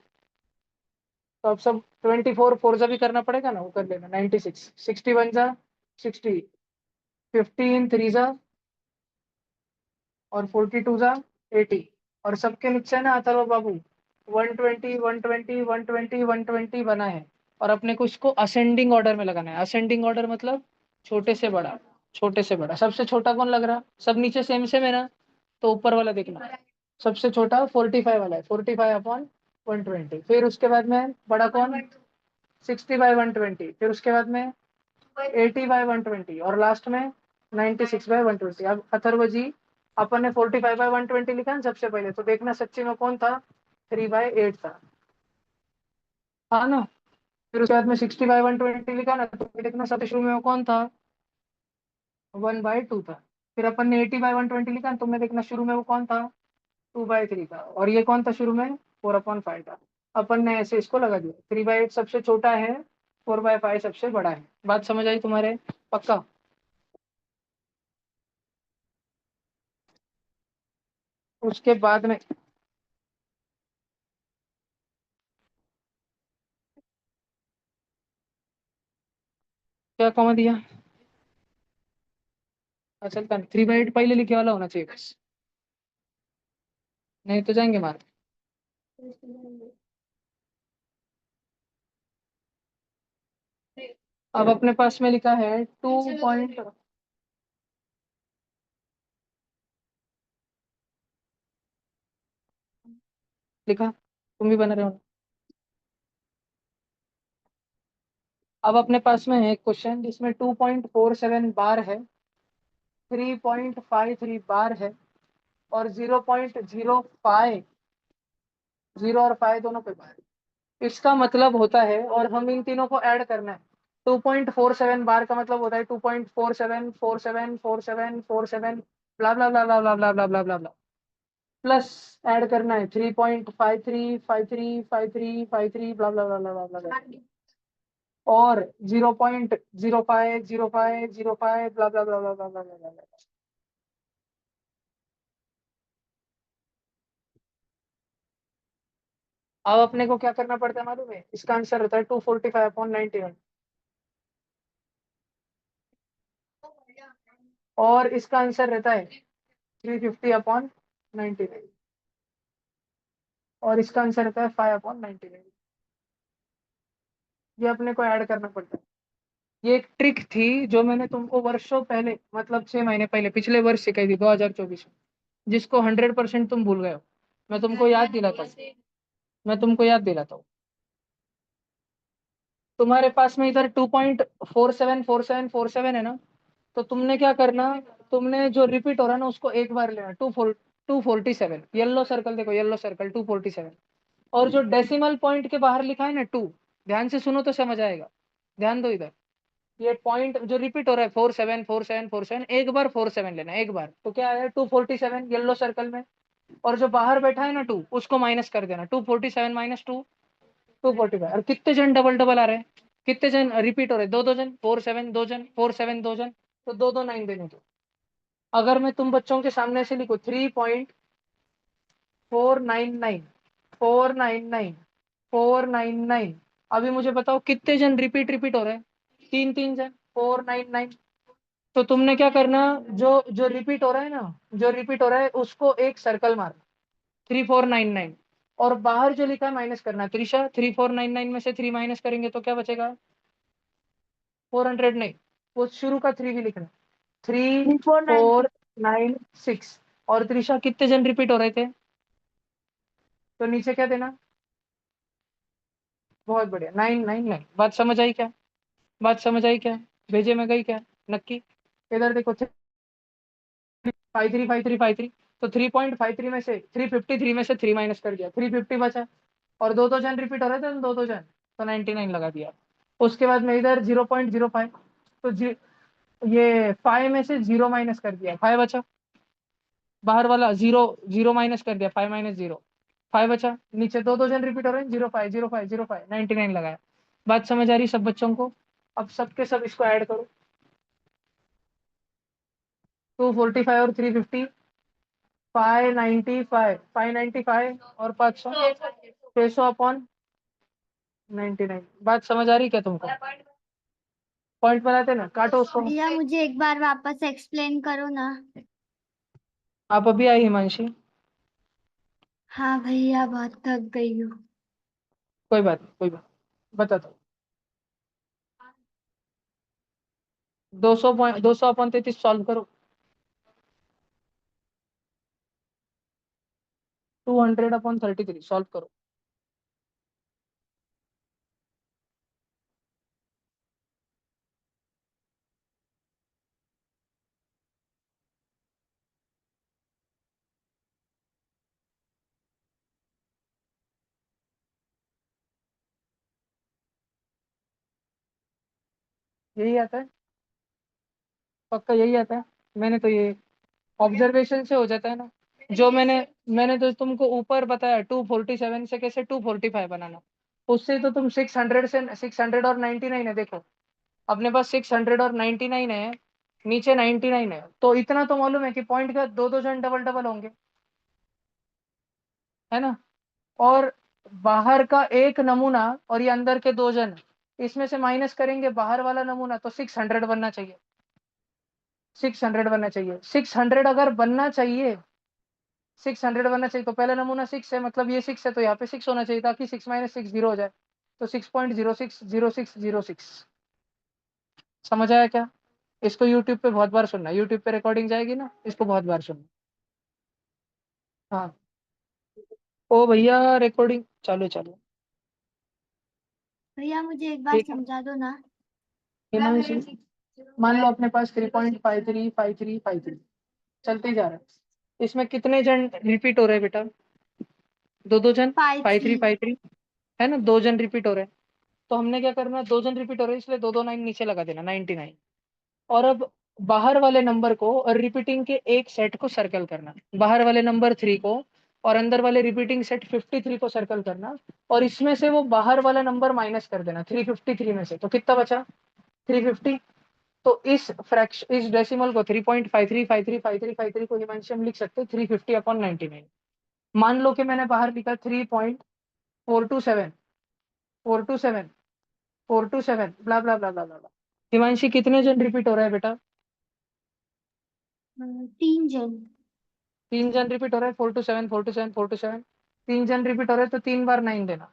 तो अब सब 24 फोर जा भी करना पड़ेगा ना, वो कर लेना, 96, 61 जा 60, 15 3 जा और 42 जा 80। और सबके नीचे ना अथर्व बाबू 120 120 120 120 बना है। और अपने को इसको असेंडिंग ऑर्डर में लगाना है। असेंडिंग ऑर्डर मतलब छोटे से बड़ा, छोटे से बड़ा। सबसे छोटा कौन लग रहा, सब नीचे सेम सेम है ना, तो ऊपर वाला देखना, सबसे छोटा 45 वाला है, 45/120। फिर उसके बाद में बड़ा कौन, 60/120। फिर उसके बाद में 80/120 और लास्ट में 96/120। अब अथर्व जी, अपन ने 45/120 लिखा ना सबसे पहले, तो देखना सच्ची में कौन था, 3/8 था, हाँ ना। फिर उसके बाद में 60/120 लिखा ना, तो देखना सबसे शुरू में वो कौन था, 1/2 था। फिर अपन ने 80/120 लिखा ना, तो मैं देखना शुरू में वो कौन था, 2/3 था। और ये कौन था शुरू में, 4/5 था। अपन ने ऐसे इसको लगा दिया, 3/8 सबसे छोटा है, 4/5 सबसे बड़ा है। बात समझ आई तुम्हारे, पक्का। उसके बाद में क्या कॉमा दिया? अच्छा, 3/8 पहले लिखे वाला होना चाहिए बस, नहीं तो जाएंगे मार। अब अपने पास में लिखा है 2 पॉइंट, लिखा, तुम भी बना रहे हो। अब अपने पास में है एक क्वेश्चन जिसमें 2.47 बार है, 3.53 बार है, और 0.05, 0 और 5 दोनों पे बार है। इसका मतलब होता है, और हम इन तीनों को ऐड करना है। 2.47 बार का मतलब होता है 2.47 ब्ला ब्ला ब्ला ब्ला ब्ला ब्ला ब्ला ब्ला ब्ला ब्ला, प्लस ऐड करना है 3.53 ब्ला ब्ला ब्ला ब्ला ब्ला ब्ला, और 0.05 ब्ला ब्ला ब्ला ब्ला ब्ला ब्ला ब्ला ब्ला। अब अपने को क्या करना पड़ता है मालूम है? इसका आंसर होता है 245/91, और इसका आंसर रहता है 350/99, और इसका आंसर रहता है 5/99। ये अपने को ऐड करना पड़ता है। ये एक ट्रिक थी जो मैंने तुमको वर्षों पहले, मतलब 6 महीने पहले, पिछले वर्ष सिखाई थी 2024 में, जिसको 100% तुम भूल गए हो। मैं तुमको याद दिलाता हूँ, मैं तुमको याद दिलाता हूँ। तुम्हारे पास में इधर 2.47 है ना, तो तुमने क्या करना, तुमने जो रिपीट हो रहा है ना उसको एक बार लेना, 247, येलो सर्कल देखो, येलो सर्कल 247, और जो डेसिमल पॉइंट के बाहर लिखा है ना 2, ध्यान से सुनो तो समझ आएगा, ध्यान दो इधर। ये पॉइंट जो रिपीट हो रहा है 47 एक बार 47 लेना, एक बार, तो क्या आया 247 येलो सर्कल में, और जो बाहर बैठा है ना 2, उसको माइनस कर देना, 247 माइनस 2, 245। और कितने जन डबल डबल आ रहे हैं, कितने जन रिपीट हो रहे हैं? दो दो जन, 47 दो जन, 47 दो जन, तो दो दो 9 देने दो। अगर मैं तुम बच्चों के सामने से लिखूं 3.499, 499, अभी मुझे बताओ कितने जन रिपीट रिपीट हो रहे हैं? तीन तीन जन, 499। तो तुमने क्या करना, जो जो रिपीट हो रहा है ना, जो रिपीट हो रहा है उसको एक सर्कल मारना, 3499, और बाहर जो लिखा है माइनस करना। त्रिशा, 3499 में से 3 माइनस करेंगे तो क्या बचेगा? 400 नहीं, वो शुरू का 3 भी लिखना, 3496। और त्रिशा कितने जन रिपीट हो रहे थे? तो नीचे क्या देना? बहुत बढ़िया, 999। बात समझ आई क्या? बात समझ आई क्या? भेजे में गई क्या? नक्की। इधर देखो, 535353, तो 3.53 में से 353 में से 3 माइनस कर दिया, 350 बचा, और दो दो जन रिपीट हो रहे थे ना, दो दो जन, तो 99 लगा दिया। उसके बाद में इधर 0.05, तो ये 5 में से 0 माइनस कर दिया, 5 बचा, बाहर वाला 0, 0 माइनस कर दिया, 5 माइनस 0, 5 बचा, नीचे दो दो जन रिपीट हो रहे हैं, 0.5 99 लगाया। बात समझ आ रही सब बच्चों को? अब सबके सब इसको ऐड करो, 245 और 350, 595, 595 और 500, 600/99। बात समझ आ रही क्या तुमको? पॉइंट बनाते ना, काटो उसको। भैया मुझे एक बार वापस एक्सप्लेन करो ना। आप अभी आई हिमांशी? हाँ भैया बहुत थक गई हूँ। कोई बात नहीं, कोई बात, बताता हूँ। 200/33 सॉल्व करो, 200/33 सॉल्व करो। यही आता है, पक्का यही आता है। मैंने तो ये ऑब्जर्वेशन से हो जाता है ना, जो मैंने तो तुमको ऊपर बताया 247 से कैसे 245 बनाना, उससे तो तुम 600 से 699 है, देखो अपने पास 699 है, नीचे 99 है, तो इतना तो मालूम है कि पॉइंट का दो दो जन डबल डबल होंगे। है ना, और बाहर का एक नमूना और ये अंदर के 2 जन, इसमें से माइनस करेंगे बाहर वाला नमूना तो 600 बनना चाहिए, 600 बनना चाहिए। 600 अगर बनना चाहिए, 600 बनना चाहिए, तो पहला नमूना 6 है, मतलब ये 6 है, तो यहाँ पे 6 होना चाहिए ताकि 6 - 6 0 हो जाए, तो 6.060606। समझ आया क्या? इसको यूट्यूब पे बहुत बार सुनना, यूट्यूब पे रिकॉर्डिंग जाएगी ना, इसको बहुत बार सुनना। हाँ, ओ भैया रिकॉर्डिंग चालू चालू। भैया मुझे एक बार ठीक है, समझा दो ना। हिमांशु, मान लो अपने पास 3.5353 चलते ही जा रहा है, इसमें कितने जन रिपीट हो रहे हैं बेटा? दो दो जन, five five three three five three है ना, 2 जन रिपीट हो रहे हैं। तो हमने क्या करना है, 2 जन रिपीट हो रहे हैं इसलिए दो दो 9 नीचे लगा देना, 99। और अब बाहर वाले नंबर को और रिपीटिंग के एक सेट को सर्कल करना, बाहर वाले नंबर 3 को और अंदर वाले रिपीटिंग सेट 53 को सर्कल करना, और इसमें से वो बाहर वाला नंबर माइनस कर देना 353 में से, तो कितना बचा? 350। तो इस डेसिमल को 3.53535353 को हिमांशु हम लिख सकते हैं 350/99। मान लो कि मैंने बाहर लिखा 3.427 427 427 ब्ला ब्ला ब्ला ब्ला ब्ला। हिमांशी कितने जन रिपीट हो रहा है बेटा? 3 जन। 3 जन रिपीट हो रहा है, 427 427 427, 3 जन रिपीट हो रहे हैं तो 3 बार 9 देना,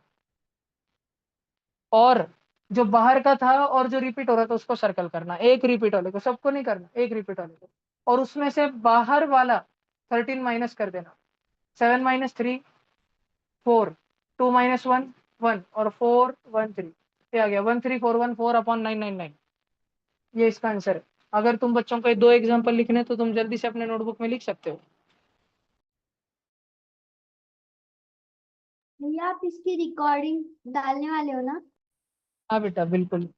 और जो बाहर का था और जो रिपीट हो रहा था उसको सर्कल करना, एक रिपीट वाले को, सबको नहीं करना, एक रिपीट वाले को, और उसमें से बाहर वाला 13 माइनस कर देना, 7 - 3 4, 2 - 1 1, और 4 1 3, ये आ गया 13414/999। ये इसका आंसर है। अगर तुम बच्चों को 2 एग्जाम्पल लिखने हैं, तो तुम जल्दी से अपने नोटबुक में लिख सकते हो। भैया आप इसकी रिकॉर्डिंग डालने वाले हो ना? हाँ बेटा बिल्कुल।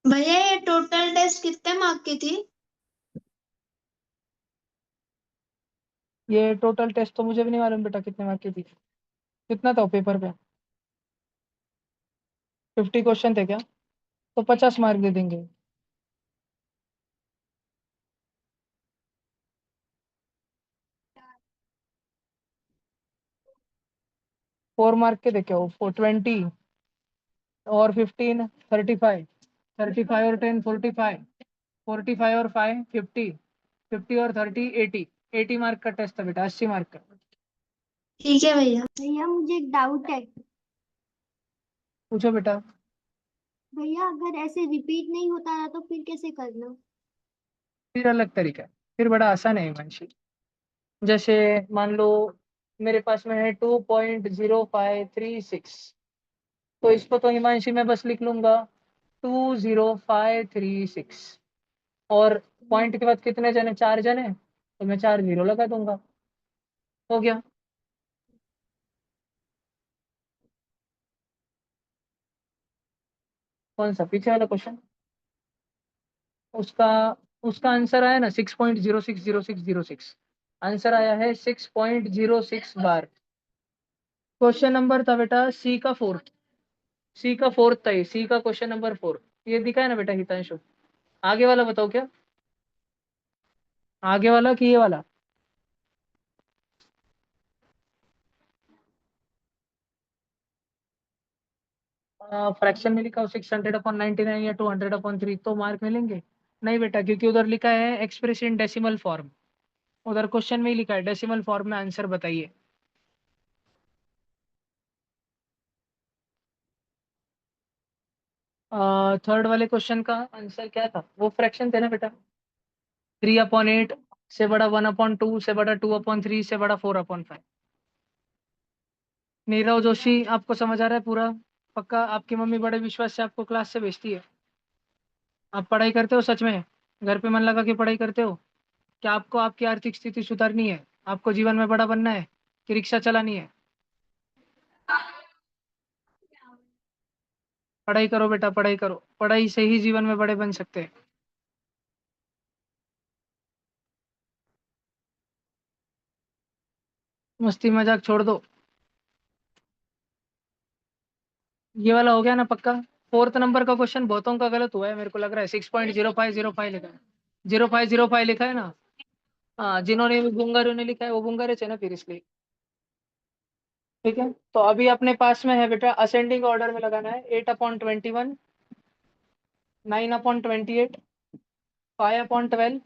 भैया ये टोटल टेस्ट कितने मार्क की थी? ये टोटल टेस्ट तो मुझे भी नहीं मालूम बेटा कितने मार्क की थी। कितना था पेपर पे? 50 क्वेश्चन थे क्या? तो 50 मार्क दे देंगे। 4 मार्क के देखे हो, 420 और 15 35, 35 और 10 45, 45 और 5 50, 50 और 30 80, 80 मार्क का टेस्ट था बेटा, 80 मार्क का। ठीक है भैया। भैया मुझे एक डाउट है। पूछो बेटा। भैया अगर ऐसे रिपीट नहीं होता रहा तो फिर कैसे करना? फिर अलग तरीका है, फिर बड़ा आसान है हिमांशी। जैसे मान लो मेरे पास में है 2.0536, तो इसको तो हिमांशी में बस लिख लूंगा 20536, और पॉइंट के बाद कितने जने, 4 जने, तो मैं 4 जीरो लगा दूंगा, हो गया। कौन सा पीछे वाला क्वेश्चन? उसका उसका आंसर आया ना 6.060606, आंसर आया है 6.06 बार। क्वेश्चन नंबर था बेटा सी का फोर्थ, सी का फोर्थ था ये, सी का क्वेश्चन नंबर 4। ये दिखा है ना बेटा हितांशु? आगे वाला बताओ क्या, आगे वाला कि ये वाला? फ्रैक्शन में लिखा हो 600/99 या 200/3 तो मार्क मिलेंगे? नहीं बेटा, क्योंकि उधर लिखा है एक्सप्रेस इन डेसिमल फॉर्म, उधर क्वेश्चन में ही लिखा है डेसिमल फॉर्म में आंसर बताइए। थर्ड वाले क्वेश्चन का आंसर क्या था? वो फ्रैक्शन थे ना बेटा, 3/8 से बड़ा 1/2 से बड़ा 2/3 से बड़ा 4/5। नीरव जोशी आपको समझ आ रहा है पूरा? पक्का? आपकी मम्मी बड़े विश्वास से आपको क्लास से भेजती है। आप पढ़ाई करते हो सच में? घर पे मन लगा के पढ़ाई करते हो? क्या आपको आपकी आर्थिक स्थिति सुधारनी है? आपको जीवन में बड़ा बनना है कि रिक्शा चलानी है? पढ़ाई करो बेटा, पढ़ाई करो, पढ़ाई से ही जीवन में बड़े बन सकते हैं। मस्ती मजाक छोड़ दो। ये वाला हो गया ना पक्का। फोर्थ नंबर का क्वेश्चन बहुतों का गलत हुआ है, मेरे को लग रहा है। 6.0505 लिखा है, 0505 लिखा है ना। हाँ, जिन्होंने भी बुंगारू ने लिखा है वो बुंगारे है ना, फिर इसलिए। ठीक है, तो अभी अपने पास में है बेटा, असेंडिंग ऑर्डर में लगाना है। 8/21, 9/28, 5/12,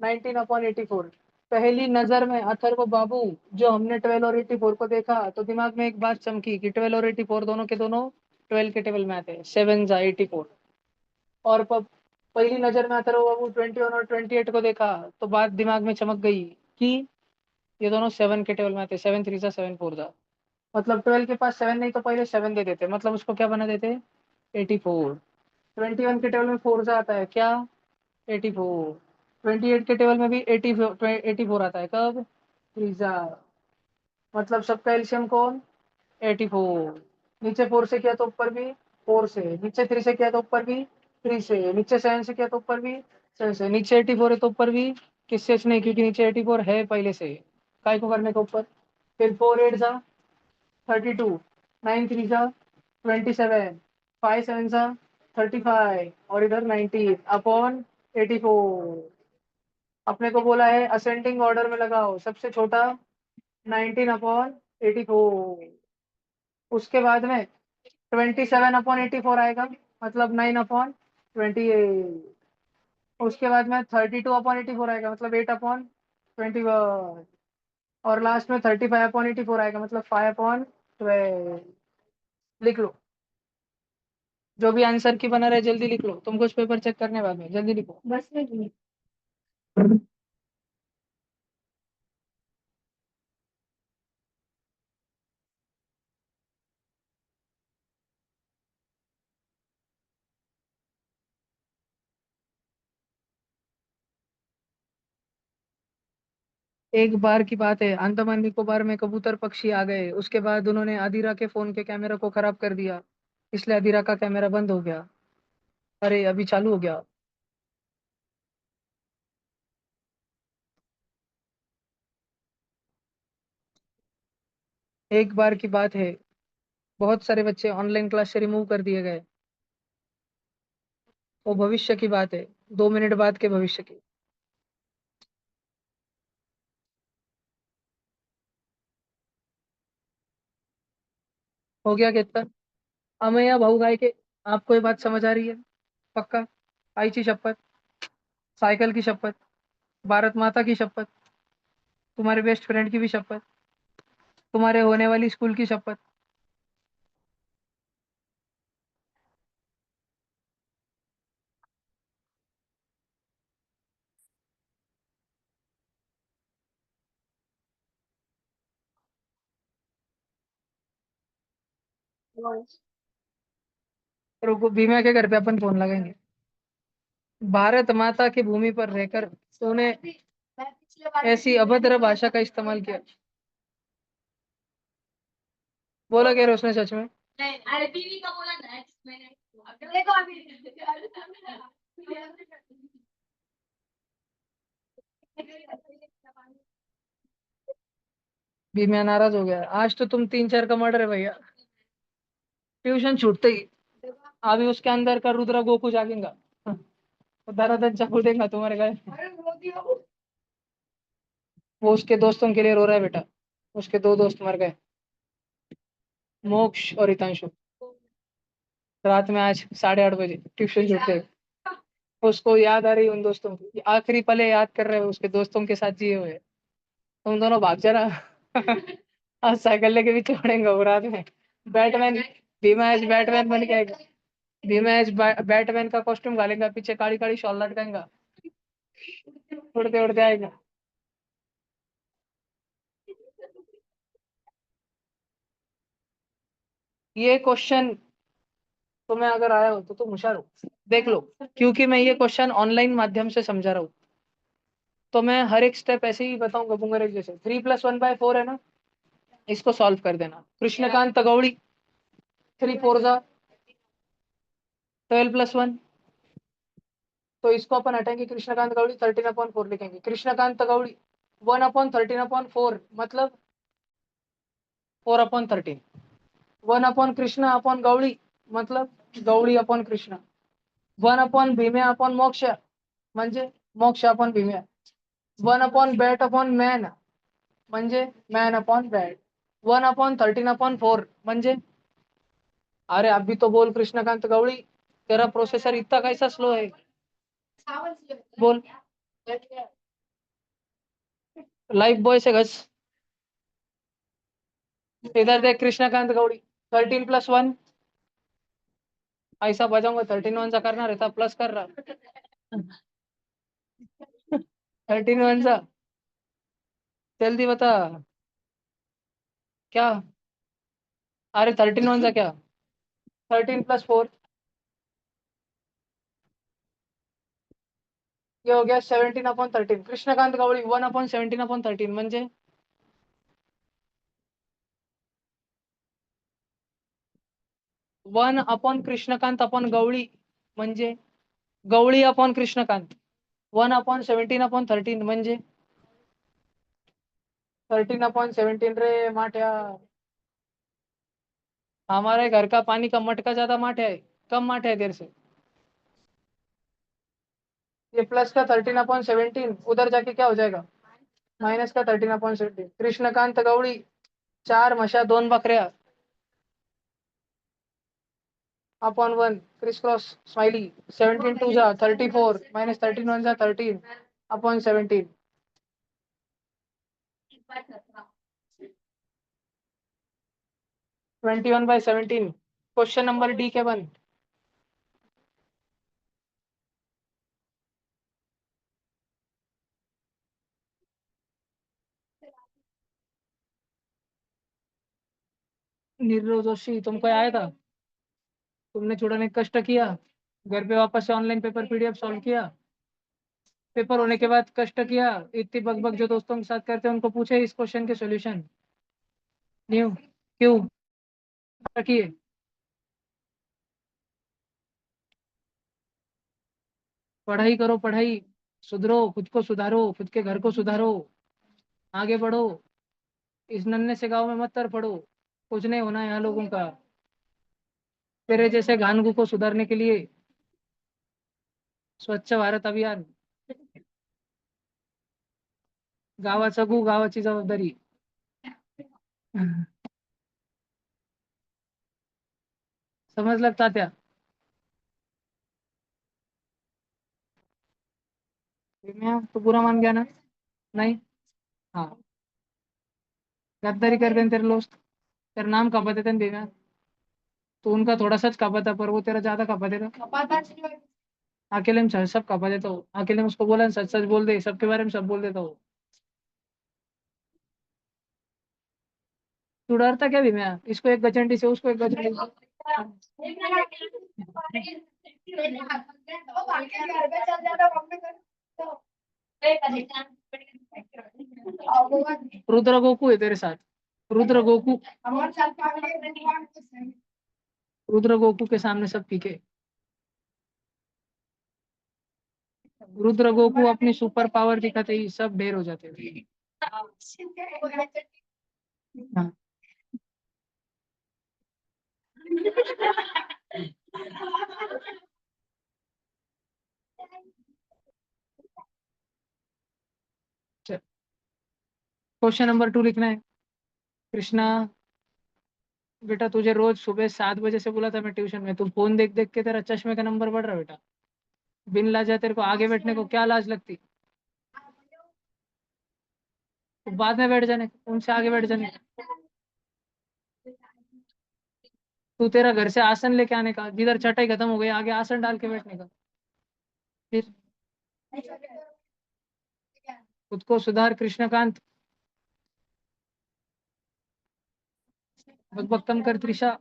19/84। पहली नजर में अथर्व बाबू, जो हमने 12 और 84 को देखा तो दिमाग में एक बात चमकी कि 12 और 84 दोनों के दोनों 12 के टेबल में आते हैं। 7 जा 84। और पहली नजर में अथर्व बाबू 21 और 28 को देखा तो बात दिमाग में चमक गई कि ये दोनों 7 के टेबल में आते हैं। 7 3 जा 7 4 जा, मतलब 12 के पास 7 नहीं तो पहले 7 दे देते, मतलब उसको क्या बना देते, 84। 21 के टेबल में 4 जा आता है क्या, 84। 28 के टेबल में भी 84 आता है, कब, 3 जा। मतलब सबका एलसीएम कौन, 84। नीचे 4 से किया तो ऊपर भी 4 से, नीचे 3 से किया तो ऊपर भी 3 से, नीचे 7 से किया तो ऊपर भी 7 से, नीचे 84 है तो ऊपर भी किससे नहीं, क्योंकि नीचे 84 है पहले से। काय को करने के ऊपर। फिर 4 8 जा 32, 9 3 जा 27, 5 7 जा 35, और इधर 19 अपॉन 84। अपने को बोला है असेंडिंग ऑर्डर में लगाओ, सबसे छोटा 19/84। उसके बाद में 27/84 आएगा, मतलब 9/28। उसके बाद में 32/84 आएगा, मतलब 8/21। और लास्ट में 35/84 आएगा, मतलब 5/12। लिख लो, जो भी आंसर की बना रहे जल्दी लिख लो, तुमको उस पेपर चेक करने बाद में, जल्दी लिखो बस में। एक बार की बात है, अंडमान निकोबार में कबूतर पक्षी आ गए, उसके बाद उन्होंने अदीरा के फोन के कैमरा को खराब कर दिया, इसलिए अदीरा का कैमरा बंद हो गया। अरे अभी चालू हो गया। एक बार की बात है, बहुत सारे बच्चे ऑनलाइन क्लास से रिमूव कर दिए गए। वो भविष्य की बात है, 2 मिनट बाद के भविष्य की। हो गया कितना। अमैया भाऊ गाय के, आपको ये बात समझ आ रही है पक्का। आईची शपथ, साइकिल की शपथ, भारत माता की शपथ, तुम्हारे बेस्ट फ्रेंड की भी शपथ, तुम्हारे होने वाली स्कूल की शपथ। रुको, बीमा के घर पे अपन फोन लगाएंगे। भारत माता की भूमि पर रहकर तूने ऐसी अभद्र भाषा का इस्तेमाल किया। बोला क्या रे उसने सच में। बीमा नाराज हो गया, आज तो तुम 3 4 का मर्डर है भैया। ट्यूशन छूटते ही अभी उसके अंदर का रुद्रा गोकू जागेगा, तो धराधन चाकू देगा तुम्हारे गए। वो उसके दोस्तों के लिए रो रहा है बेटा, उसके 2 दोस्त मर गए, मोक्ष और हितांशु। रात में आज 8:30 बजे ट्यूशन छूटते ही उसको याद आ रही उन दोस्तों की, आखिरी पले याद कर रहे हो उसके दोस्तों के साथ जिए हुए। तुम दोनों भाग जरा। आज साइकिल लेके भी छोड़ेंगे वो रात में। बैटमैन, भीमा आज बैटमैन बन के आएगा। भीमा आज बैटमैन का कॉस्ट्यूम डालेगा, पीछे काली काली शॉल लटकाएगा, उड़ते उड़ते आएगा। ये क्वेश्चन तुम्हें अगर आया हो तो तुम होशियार हो, देख लो, क्योंकि मैं ये क्वेश्चन ऑनलाइन माध्यम से समझा रहा हूँ, तो मैं हर एक स्टेप ऐसे ही बताऊंगा बुंगरे जैसे। 3+1/4 है ना, इसको सॉल्व कर देना। कृष्णकांत तगौड़ी, 3 4 जा 12+1, तो इसको अपन हटाएंगे, कृष्णकांत गौड़ी 13/4 लिखेंगे। कृष्णकांत गौड़ी 1/13/4 मतलब 4/13। 1/कृष्ण गौड़ी मतलब गौड़ी अपॉन कृष्ण। 1/भीम्या अपॉन मोक्ष म्हणजे मोक्ष अपॉन भीम्या। 1/बॅट/मॅन म्हणजे मॅन अपॉन बॅट। 1/13/4 म्हणजे, अरे अभी तो बोल कृष्णकांत गौड़ी, तेरा प्रोसेसर इतना कैसा स्लो है, बोल। लाइफ बॉय से घस, इधर देख कृष्णकांत गौड़ी 13+1, ऐसा बजाऊंगा 13 वन करना रहता, प्लस कर रहा 13 वन, जल्दी बता क्या। अरे 13 वन क्या, 13+4, ये हो गया 17/13। कृष्णकांत गौड़ी 1/17/13 म्हणजे 1/कृष्णकांत/गौड़ी म्हणजे गौड़ी अपॉन कृष्णकांत। 1/17/13 म्हणजे 13/17 रे माठ्या। हमारे घर का पानी का मटका ज्यादा माठा है, कम माठा है देर से। ये प्लस का 13/17 उधर जाके क्या हो जाएगा, माइनस का 13/17। कृष्णकांत गौड़ी 4 म्हशा 2 बकऱ्या upon 1 criss cross smiley. 17 2 34 minus 13 1 13/17। 21/17। Question number D के 1। नीरज जोशी, तुम कोई आया था, तुमने छुड़ाने का कष्ट किया, घर पे वापस से ऑनलाइन पेपर पीडीएफ सॉल्व किया, पेपर होने के बाद कष्ट किया, इतनी बकबक जो दोस्तों के साथ करते हैं उनको पूछे इस क्वेश्चन के सॉल्यूशन। न्यू क्यों किए, पढ़ाई करो पढ़ाई, सुधरो, खुद को सुधारो, खुद के घर को सुधारो, आगे बढ़ो, इस नन्हे से गांव में मत तर पड़ो, कुछ नहीं होना है यहाँ लोगों का। तेरे जैसे गानगू को सुधारने के लिए स्वच्छ भारत अभियान, गावाचा गु गावाची जबाबदारी समजलं तात्या। तो बुरा मान गया ना, नहीं, हाँ, गद्दारी कर दें तेरे दोस्त, तेरा नाम कपा देते हैं, तो उनका थोड़ा सच कपा था पर वो तेरा ज्यादा कपा देता। अकेले में सब कपा देता हूँ, अकेले में उसको बोला सच सच बोल दे, सबके बारे में सब बोल देता हूँ। तू डरता क्या भी, मैं इसको एक गचंडी से उसको एक गचंडी रुद्र गोकू है तेरे साथ, रुद्र गोकू, रुद्र गोकू के सामने सब फीके। रुद्र गोकू अपनी सुपर पावर दिखाते ही सब ढेर हो जाते हैं। हाँ। क्वेश्चन नंबर 2 लिखना है। कृष्णा बेटा, तुझे रोज सुबह 7 बजे से बोला था मैं ट्यूशन में, तू फोन देख देख के तेरा चश्मे का नंबर बढ़ रहा बेटा। बिन लाजा तेरे को आगे बैठने को क्या लाज लगती, तो बाद में बैठ जाने, उनसे आगे बैठ जाने। तू तेरा घर से आसन लेके आने का, जिधर चटाई खत्म हो गई आगे आसन डाल के बैठने का। फिर खुद को सुधार कृष्णकांत, बकबक कम कर त्रिशा।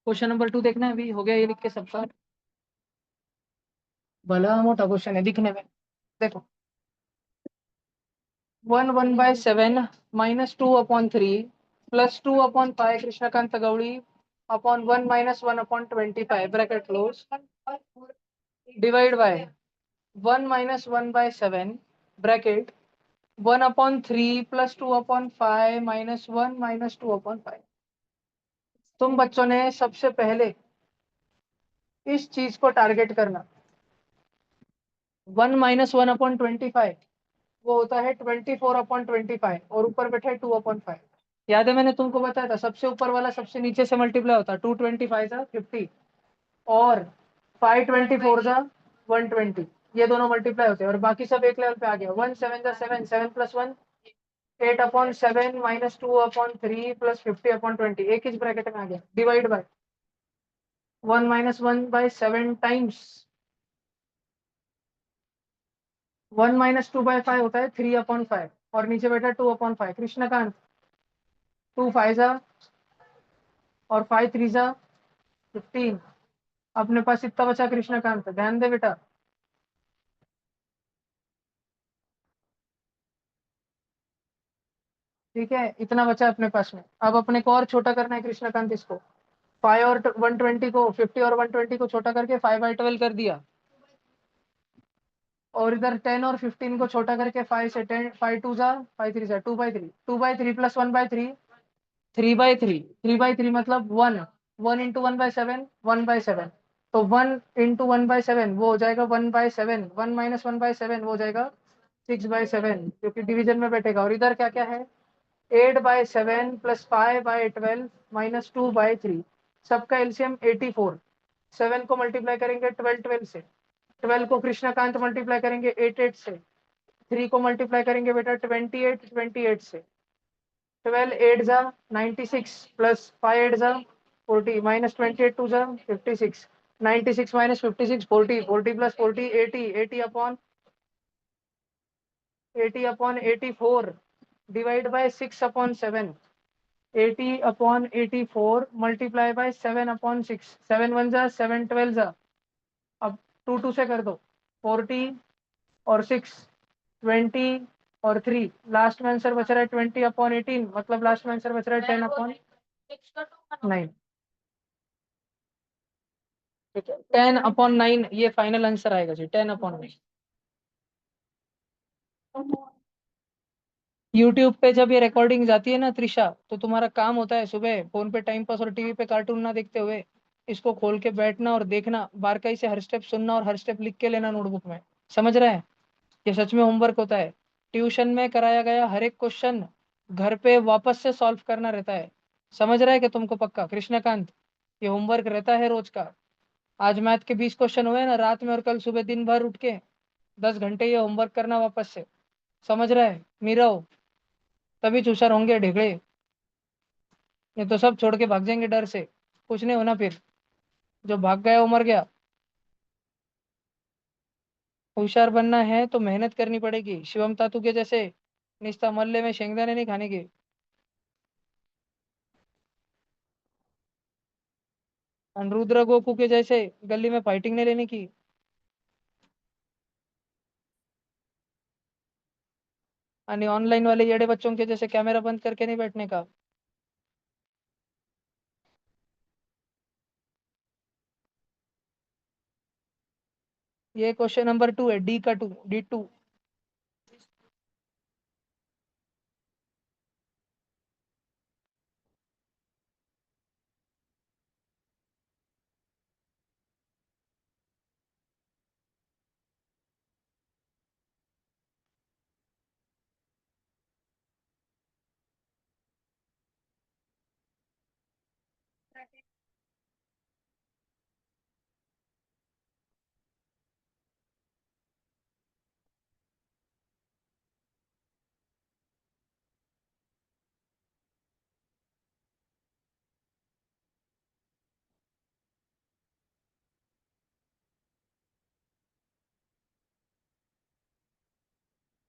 क्वेश्चन नंबर 2 देखना है अभी, हो गया ये लिख के सबका। भला मोटा क्वेश्चन है दिखने में। देखो 1/7 -2/3 +2/5 Krishnakant Gaudi upon 1 - 1/25 bracket close divide by 1 - 1/7 bracket 1/3 +2/5 -1 - 2/5। तुम बच्चों ने सबसे पहले इस चीज को टारगेट करना। 1 - 1/25 वो होता है 24/25 और ऊपर बैठा है 2/5। याद है मैंने तुमको बताया था सबसे ऊपर वाला सबसे नीचे से मल्टीप्लाई होता है। 225 जा 50 और 524 जा 120, ये दोनों मल्टीप्लाई होते हैं और बाकी सब एक लेवल पे आ गया। 1 7 जा 7, 7 + 1 8/7 -2/3 +50/20 एक ही ब्रैकेट में आ गया। डिवाइड बाय 1 - 1/7 टाइम्स 1 - 2/5 होता है 3/5 और नीचे बैठा 2/5। कृष्णकांत 2 5 जा और 5 3 जा 15। अपने पास इतना बचा कृष्णकांत, ध्यान दे बेटा। ठीक है, इतना बचा अपने पास में। अब अपने को और छोटा करना है कृष्णकांत इसको। 5 और 120 को 50 और 120 को छोटा करके 5/12 कर दिया और इधर 10 और 15 को छोटा करके 5 से 10 5 2 जा 5 3 जा 2/3 2/3 + 1/3 3/3 3/3 मतलब 1 1 × 1/7 1/7। तो 1 × 1/7 वो हो जाएगा 1/7। 1 - 1/7 वो हो जाएगा 6/7 क्योंकि डिवीजन में बैठेगा। और इधर क्या क्या है 8/7 + 5/12 - 2/3 सबका एलसीएम 84। 7 को मल्टीप्लाई करेंगे 12 12 से, 12 को कृष्णकांत मल्टीप्लाई करेंगे 8 8 से, 3 को मल्टीप्लाई करेंगे बेटा 28 28 से। 12 8 जा 96 + 5 8 जा 40 -28 2 जा 56 96 - 56 40 40 + 40 80 80/84 डिवाइड बाय 6/7 80/84 मल्टीप्लाई बाय 7/6 7 1 जा 7 12 जा। अब 2 2 से कर दो 40 और 6 20 और 3 लास्ट में आंसर बच रहा है 20/18 मतलब लास्ट में आंसर बच रहा है 10/9। ठीक है 10/9 ये फाइनल आंसर आएगा जी 10/9। यूट्यूब पे जब ये रिकॉर्डिंग जाती है ना त्रिशा, तो तुम्हारा काम होता है सुबह फोन पे टाइम पास और टीवी पे कार्टून ना देखते हुए इसको खोल के बैठना और देखना, बारकाई से हर स्टेप सुनना और हर स्टेप लिख के लेना नोटबुक में। समझ रहे हैं? ये सच में होमवर्क होता है। ट्यूशन में कराया गया हर एक क्वेश्चन घर पे वापस से सॉल्व करना रहता है। समझ रहा है कि तुमको पक्का कृष्णकांत? ये होमवर्क रहता है रोज का। आज मैथ के 20 क्वेश्चन हुए ना रात में और कल सुबह दिन भर उठ के 10 घंटे ये होमवर्क करना वापस से। समझ रहा है मीरा? तभी चूसर होंगे ढेकड़े, ये तो सब छोड़ के भाग जाएंगे डर से। कुछ नहीं होना फिर, जो भाग गया वो मर गया। होशियार बनना है तो मेहनत करनी पड़ेगी। शिवम तातू के जैसे निस्ता मल्ले में शेंगदाने नहीं खाने के। रुद्र गोकू के जैसे गली में फाइटिंग नहीं लेने की। आणि ऑनलाइन वाले येड़े बच्चों के जैसे कैमरा बंद करके नहीं बैठने का। ये क्वेश्चन नंबर 2 है, डी का 2 D2।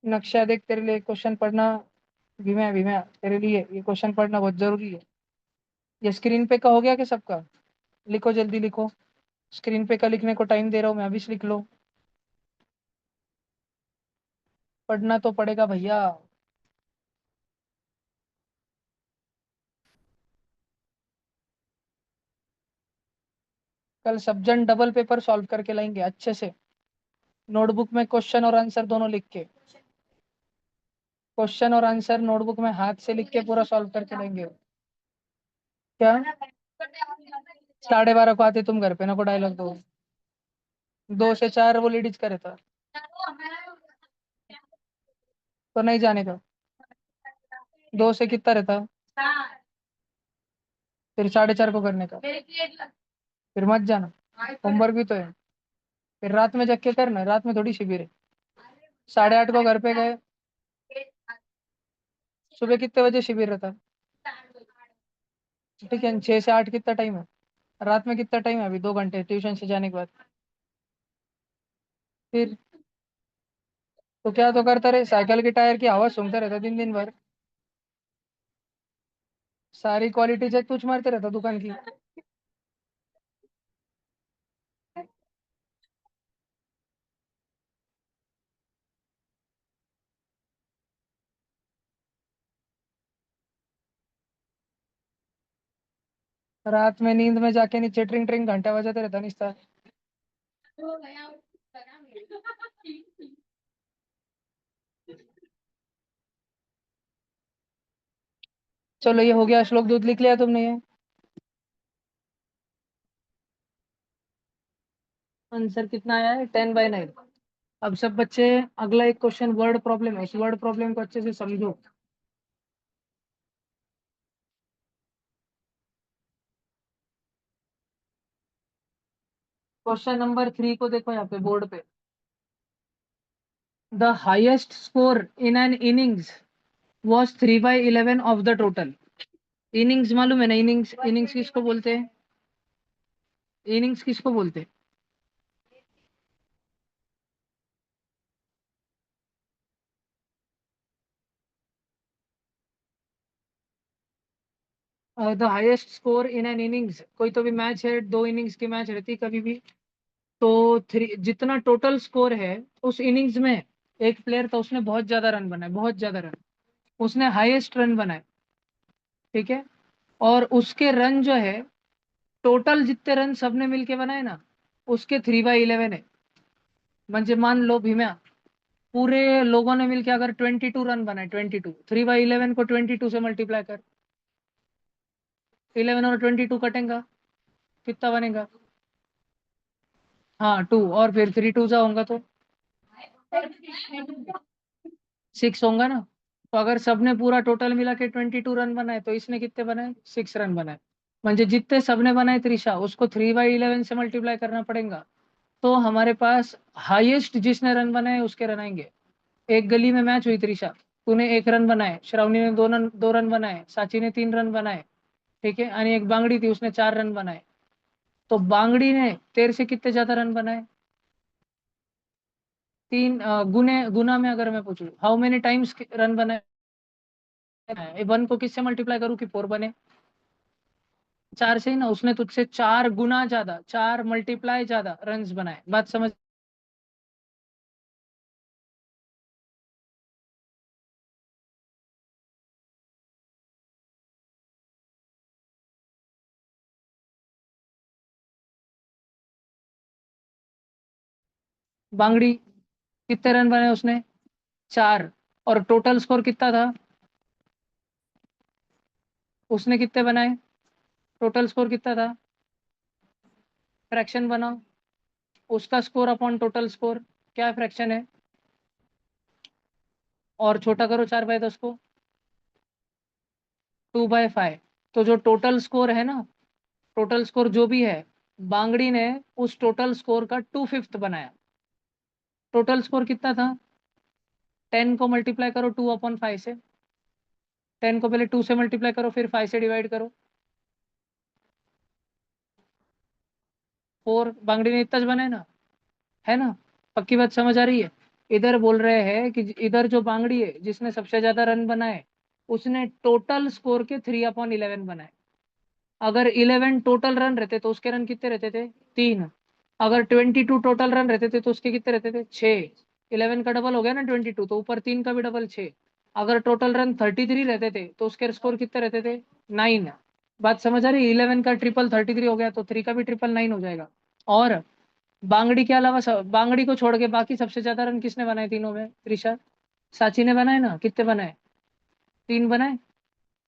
नक्शा देख, तेरे लिए क्वेश्चन पढ़ना भीमा भीमा, तेरे लिए ये क्वेश्चन पढ़ना बहुत जरूरी है। ये स्क्रीन पे का हो गया कि सबका? लिखो, जल्दी लिखो। स्क्रीन पे का लिखने को टाइम दे रहा हूँ मैं, अभी से लिख लो। पढ़ना तो पड़ेगा भैया। कल सब जन डबल पेपर सॉल्व करके लाएंगे अच्छे से, नोटबुक में क्वेश्चन और आंसर दोनों लिख के। क्वेश्चन और आंसर नोटबुक में हाथ से लिख के पूरा सॉल्व करके लाएंगे। क्या 12:30 को आते तुम घर पे ना, को डायलॉग दो। 2 से 4 वो लेडीज का रहता, तो नहीं जाने का। 2 से कितना रहता, फिर 4:30 को करने का, फिर मत जाना, होमवर्क भी तो है। फिर रात में जग के करना, रात में थोड़ी शिविर है। 8:30 को घर पे गए, सुबह कितने बजे शिविर रहता, ठीक है। 6 से 8 कितना टाइम है, रात में कितना टाइम है, अभी 2 घंटे ट्यूशन से जाने के बाद। फिर तो क्या तो करता रहे, साइकिल के टायर की हवा सूंघता रहता दिन दिन भर, सारी क्वालिटी चेक तुझ मारते रहता दुकान की। रात में नींद में जाके नीचे ट्रिंग ट्रिंग घंटा बजाते रहता निस्ता। चलो ये हो गया, श्लोक दूध लिख लिया तुमने ये। आंसर कितना आया है, 10/9। अब सब बच्चे, अगला एक क्वेश्चन वर्ड प्रॉब्लम है, इस वर्ड प्रॉब्लम को अच्छे से समझो। क्वेश्चन नंबर 3 को देखो यहाँ पे बोर्ड पे। The highest score in an innings was 3/11 of the total. Innings मालूम है ना, इनिंग्स, इनिंग्स किसको बोलते हैं, इनिंग्स किसको बोलते हैं। The highest score in an innings, कोई तो भी मैच है, 2 इनिंग्स की मैच रहती है कभी भी, तो जितना टोटल स्कोर है उस इनिंग्स में, एक प्लेयर था उसने बहुत ज्यादा रन बनाए, बहुत ज्यादा रन, उसने हाईएस्ट रन बनाए, ठीक है। और उसके रन जो है, टोटल जितने रन सबने मिलके बनाए ना, उसके 3/11 है। म्हणजे मान लो भीम्या, पूरे लोगों ने मिलके अगर 22 रन बनाए, 22, 3/11 को 22 से मल्टीप्लाई कर, 11 और 22 कटेगा, कितना बनेगा, हाँ 2, और फिर 3 2 होगा तो 6 होगा ना। तो अगर सबने पूरा टोटल मिला के 22 रन बनाए, तो इसने कितने बनाए, 6 रन बनाए। म्हणजे जितने सबने बनाए त्रिशा, उसको 3/11 से मल्टीप्लाई करना पड़ेगा। तो हमारे पास हाईएस्ट जिसने रन बनाए उसके रन आएंगे। एक गली में मैच हुई त्रिशा, तूने 1 रन बनाए, श्रावणी ने 2 रन बनाए, साची ने 3 रन बनाए, ठीक है। आणि एक बांगड़ी थी, उसने 4 रन बनाए। तो बांगड़ी ने तेरे से कितने ज्यादा रन बनाए, 3 गुने, गुना में अगर मैं पूछूं हाउ मेनी टाइम्स रन बनाए, 1 को किससे मल्टीप्लाई करूं कि 4 बने, 4 से ही ना। उसने तुझसे 4 गुना ज्यादा, 4 मल्टीप्लाई ज्यादा रन बनाए, बात समझ। बांगड़ी कितने रन बनाए उसने, 4, और टोटल स्कोर कितना था, उसने कितने बनाए, टोटल स्कोर कितना था, फ्रैक्शन बनाओ, उसका स्कोर अपॉन टोटल स्कोर, क्या फ्रैक्शन है, और छोटा करो 4/10 को, 2/5। तो जो टोटल स्कोर है ना, टोटल स्कोर जो भी है, बांगड़ी ने उस टोटल स्कोर का 2/5 बनाया। टोटल स्कोर कितना था, 10 को मल्टीप्लाई करो 2/5 से, 10 को पहले 2 से मल्टीप्लाई करो, फिर 5 से डिवाइड करो, 4। बांगड़ी ने इतना बनाया ना, है ना, पक्की बात समझ आ रही है। इधर बोल रहे हैं कि इधर जो बांगड़ी है जिसने सबसे ज्यादा रन बनाए, उसने टोटल स्कोर के 3/11 बनाए। अगर 11 टोटल रन रहते तो उसके रन कितने रहते थे? 3। अगर 22 टोटल रन रहते थे तो उसके कितने रहते थे? 6। 11 का डबल हो गया ना 22, तो ऊपर 3 का भी डबल 6। अगर टोटल रन 33 रहते थे तो उसके स्कोर कितने रहते थे? 9। बात समझ आ रही? 11 का ट्रिपल 33 हो गया तो 3 का भी ट्रिपल 9 हो जाएगा। और बांगड़ी के अलावा बांगड़ी को छोड़ के बाकी सबसे ज्यादा रन किसने बनाए तीनों में? त्रिशा, साची ने बनाए ना? कितने बनाए? 3 बनाए।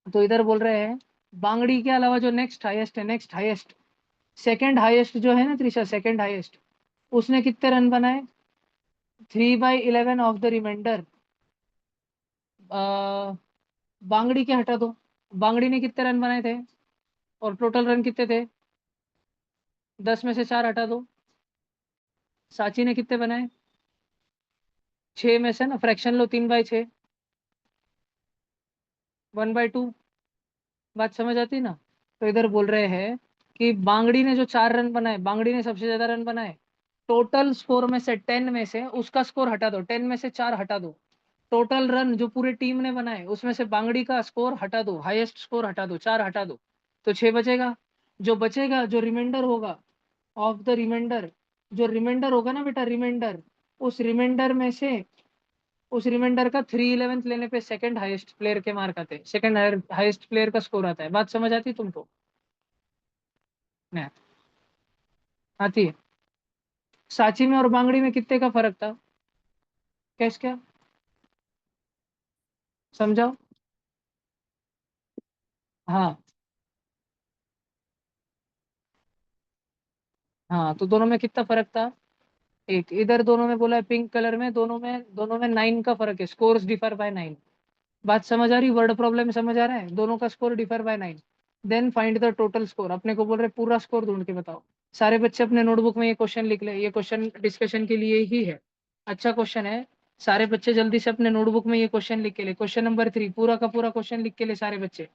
तो इधर बोल रहे हैं बांगड़ी के अलावा जो नेक्स्ट हाईएस्ट है, नेक्स्ट हाईएस्ट, सेकंड हाईएस्ट जो है ना त्रिशा, सेकंड हाईएस्ट, उसने कितने रन बनाए? 3/11 ऑफ द रिमाइंडर। बांगड़ी के हटा दो, बांगड़ी ने कितने रन बनाए थे और टोटल रन कितने थे? 10 में से 4 हटा दो। साची ने कितने बनाए? 6 में से ना फ्रैक्शन लो, 3/6, 1/2। बात समझ आती ना? तो इधर बोल रहे हैं कि बांगड़ी ने जो 4 रन बनाए, बांगड़ी ने सबसे ज्यादा रन बनाए। टोटल स्कोर में से 10 में से उसका स्कोर हटा दो, 10 में से 4 हटा दो। टोटल रन जो पूरे टीम ने बनाए उसमें से बांगड़ी का स्कोर हटा दो, हाईएस्ट स्कोर हटा दो, 4 हटा दो, तो 6 बचेगा। जो बचेगा, जो रिमाइंडर होगा ऑफ द रिमाइंडर, जो रिमाइंडर होगा ना बेटा, रिमाइंडर, उस रिमाइंडर में से, उस रिमाइंडर का 3/11 लेने पे सेकंड हाईएस्ट प्लेयर के मार्क आते हैं, सेकंड हाईएस्ट प्लेयर का स्कोर आता है। बात समझ आती है तुमको? नहीं आती है? सांची में और बांगड़ी में कितने का फर्क था? कैस क्या? समझाओ। हाँ। हाँ, तो दोनों में कितना फर्क था? एक। इधर दोनों में बोला है पिंक कलर में, दोनों में 9 का फर्क है, स्कोर्स डिफर बाय 9। बात समझ आ रही? वर्ड प्रॉब्लम समझ आ रहा है? दोनों का score differ by 9। Then find the total score. अपने को बोल रहे पूरा स्कोर ढूंढ के बताओ। सारे बच्चे अपने नोटबुक में ये क्वेश्चन लिख ले, ये क्वेश्चन डिस्कशन के लिए ही है, अच्छा क्वेश्चन है। सारे बच्चे जल्दी से अपने नोटबुक में ये क्वेश्चन लिख के ले, क्वेश्चन नंबर 3 पूरा का पूरा क्वेश्चन लिख के ले सारे बच्चे।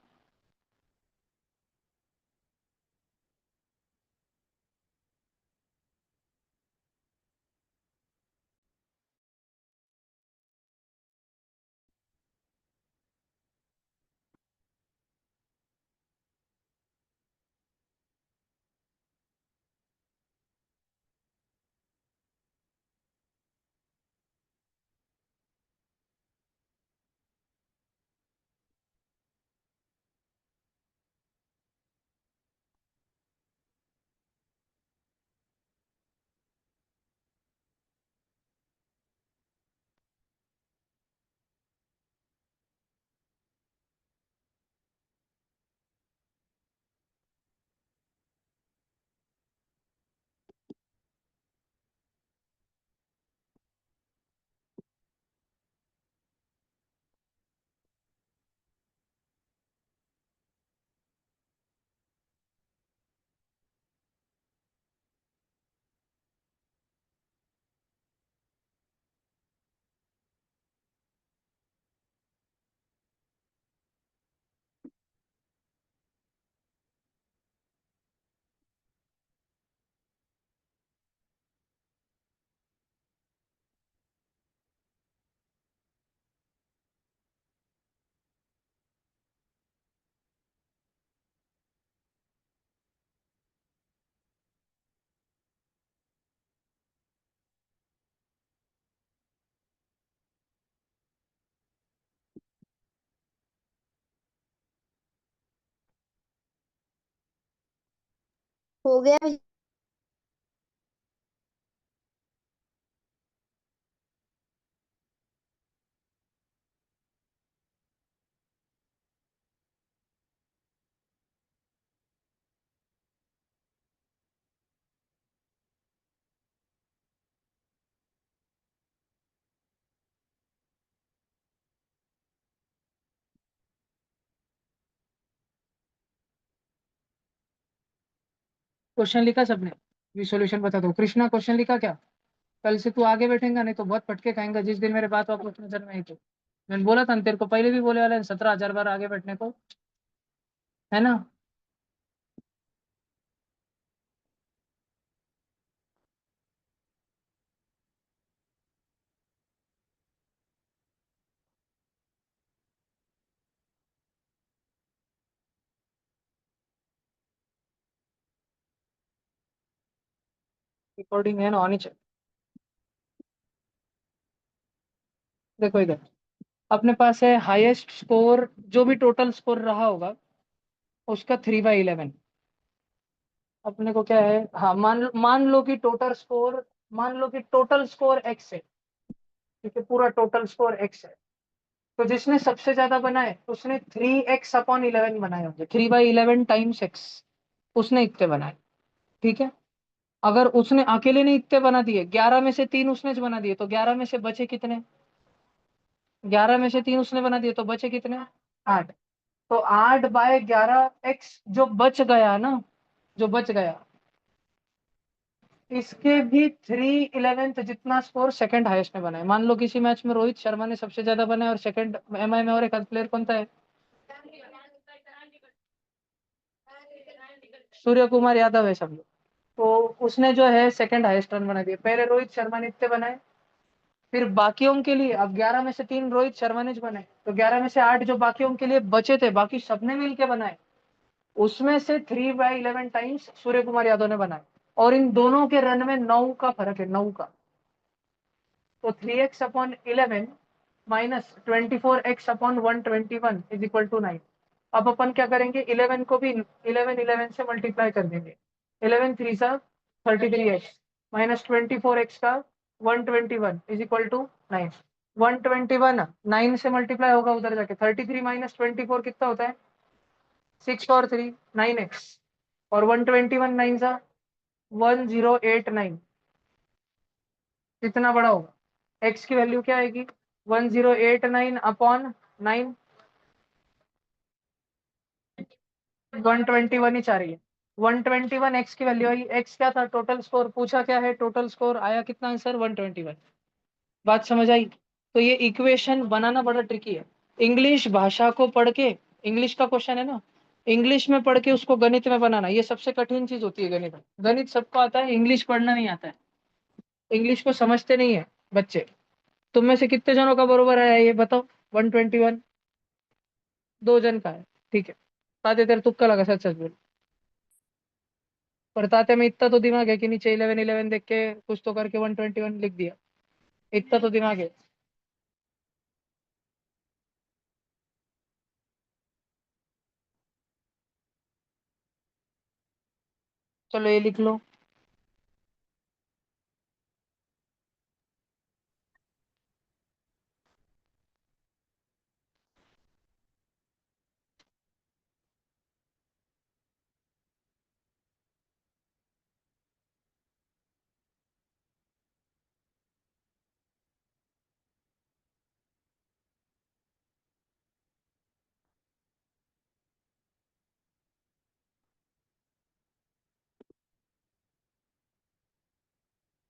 हो गया भैया। क्वेश्चन लिखा सबने? ये सॉल्यूशन बता दो। कृष्णा क्वेश्चन लिखा क्या? कल से तू आगे बैठेगा नहीं तो बहुत पटके खाएंगा जिस दिन मेरे बात वापस नजर में आई तो। मैंने बोला था ना तेरे को, पहले भी बोले वाला 17,000 बार आगे बैठने को, है ना? रिकॉर्डिंग है ना, आनी चाहिए। देखो इधर अपने पास है हाईएस्ट स्कोर, जो भी टोटल स्कोर रहा होगा उसका 3/11। अपने को क्या है, हाँ मान लो कि टोटल स्कोर एक्स है, ठीक है, पूरा टोटल स्कोर एक्स है। तो जिसने सबसे ज्यादा बनाए उसने 3x/11 बनाए होंगे, 3/11 टाइम्स एक्स, उसने इतने बनाए, ठीक है। अगर उसने अकेले ने इतने बना दिए, 11 में से 3 उसने ज बना दिए, तो 11 में से बचे कितने, 11 में से 3 उसने बना दिए तो बचे कितने, 8। तो 8/11 एक्स जो बच गया ना, जो बच गया, इसके भी 3/11 जितना स्कोर सेकंड हाईएस्ट ने बनाया। मान लो किसी मैच में रोहित शर्मा ने सबसे ज्यादा बनाया और सेकंड एमआई में और एक प्लेयर कौन सा है, सूर्य कुमार यादव है सब लोग। तो उसने जो है सेकंड हाईएस्ट रन बना दिए। पहले रोहित शर्मा ने इतने बनाए, फिर बाकियों के लिए, अब 11 में से 3 रोहित शर्मा ने बनाए, तो 11 में से 8 जो बाकियों के लिए बचे थे, बाकी सबने मिलके बनाए, उसमें से 3/11 टाइम्स सूर्य कुमार यादव ने बनाए। और इन दोनों के रन में 9 का फर्क है, 9 का। तो 3x/11 minus 24x/121 is equal to 9। अब अपन क्या करेंगे, 11 को भी 11 से मल्टीप्लाई कर देंगे। 11 3 सा 33x माइनस 24x का 121 इज इक्वल टू 9। 121 9 से मल्टीप्लाई होगा उधर जाके, 33 माइनस 24 कितना होता है, 6 और 3 9x, और 121 9 सा 1089। कितना बड़ा होगा, x की वैल्यू क्या आएगी, 1089/9। 121 ही चाह रही है, 121 एक्स की वैल्यू आई। एक्स क्या था, टोटल स्कोर पूछा, क्या है टोटल स्कोर, आया कितना आंसर, 121। बात समझ आई। तो ये इक्वेशन बनाना बड़ा ट्रिकी है। इंग्लिश भाषा को पढ़ के, इंग्लिश का क्वेश्चन है ना, इंग्लिश में पढ़ के उसको गणित में बनाना, ये सबसे कठिन चीज होती है गणित में। गणित सबको आता है, इंग्लिश पढ़ना नहीं आता है, इंग्लिश को समझते नहीं है बच्चे। तुम में से कितने जनों का बरोबर आया ये बताओ, 121, 2 जन का है, ठीक है। ताते तेरे तुक्का लगा, सच सच बोल। पर ताते में इतना तो दिमाग है कि नीचे 11 देख के कुछ तो करके 121 लिख दिया, इतना तो दिमाग है। चलो ये लिख लो।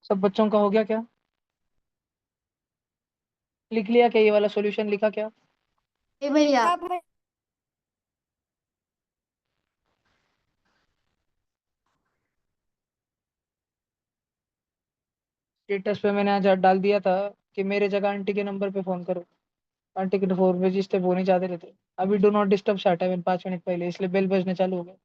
सब बच्चों का हो गया क्या, लिख लिया क्या, ये वाला सॉल्यूशन लिखा क्या। ए भैया। हाँ भाई। स्टेटस पे मैंने आज डाल दिया था कि मेरे जगह आंटी के नंबर पे फोन करो। आंटी के फोन पे जिससे फोन ही जाते रहते। अभी डू नॉट डिस्टर्ब स्टार्ट है, मैंने 5 मिनट पहले, इसलिए बेल बजने चालू हो गया।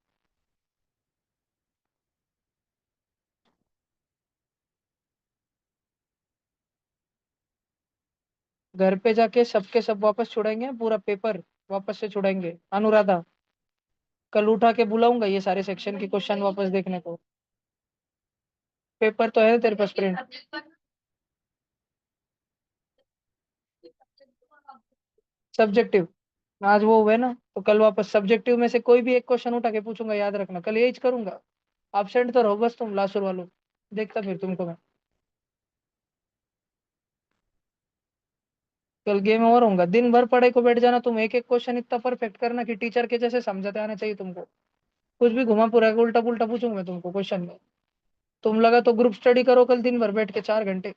घर पे जाके सबके सब वापस छुड़ाएंगे, पूरा पेपर वापस से छुड़ाएंगे। अनुराधा, कल उठा के बुलाऊंगा ये सारे सेक्शन के क्वेश्चन वापस देखने को। पेपर तो है तेरे पास प्रिंट, सब्जेक्टिव। आज वो हुए ना, तो कल वापस सब्जेक्टिव में से कोई भी एक क्वेश्चन उठा के पूछूंगा, याद रखना, कल यही करूंगा। एब्सेंट तो रहो बस तुम लासुर वालों, देखता फिर तुमको मैं। कल गेम ओवर होगा, दिन भर पढ़ाई को बैठ जाना तुम, एक एक क्वेश्चन इतना परफेक्ट करना कि टीचर के जैसे समझाते आना चाहिए तुमको। कुछ भी घुमा पूरा उल्टा पुल्टा पूछूंगा मैं तुमको क्वेश्चन में। तुम लगा तो ग्रुप स्टडी करो कल दिन भर बैठ के 4 घंटे।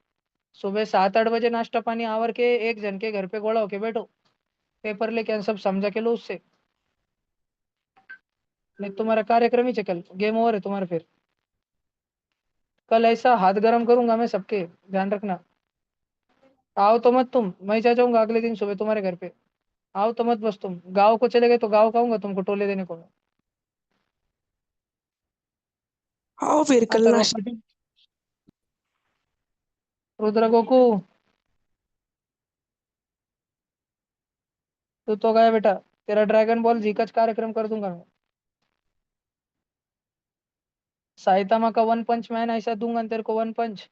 सुबह 7-8 बजे नाश्ता पानी आवर के एक जन के घर पे गोड़ा होके बैठो, पेपर लेके सब समझा के लो उससे। नहीं तुम्हारा कार्यक्रम ही कल गेम ओवर है तुम्हारा फिर। कल ऐसा हाथ गरम करूंगा मैं सबके, ध्यान रखना। आओ तो मत तुम, मैं जा जाऊंगा अगले दिन सुबह तुम्हारे घर पे। आओ तो मत बस, तुम गाँव को चले गए तो गाँव कहूंगा तुमको टोले देने को मैं। आओ फिर हाँ कल तो नाश्ता। रोटी रुद्र गोकू, तू तो गया बेटा, तेरा ड्रैगन बॉल जी का कार्यक्रम कर दूंगा मैं। साइतामा का वन पंच मैन ऐसा दूंगा ना तेरे को, वन पंच,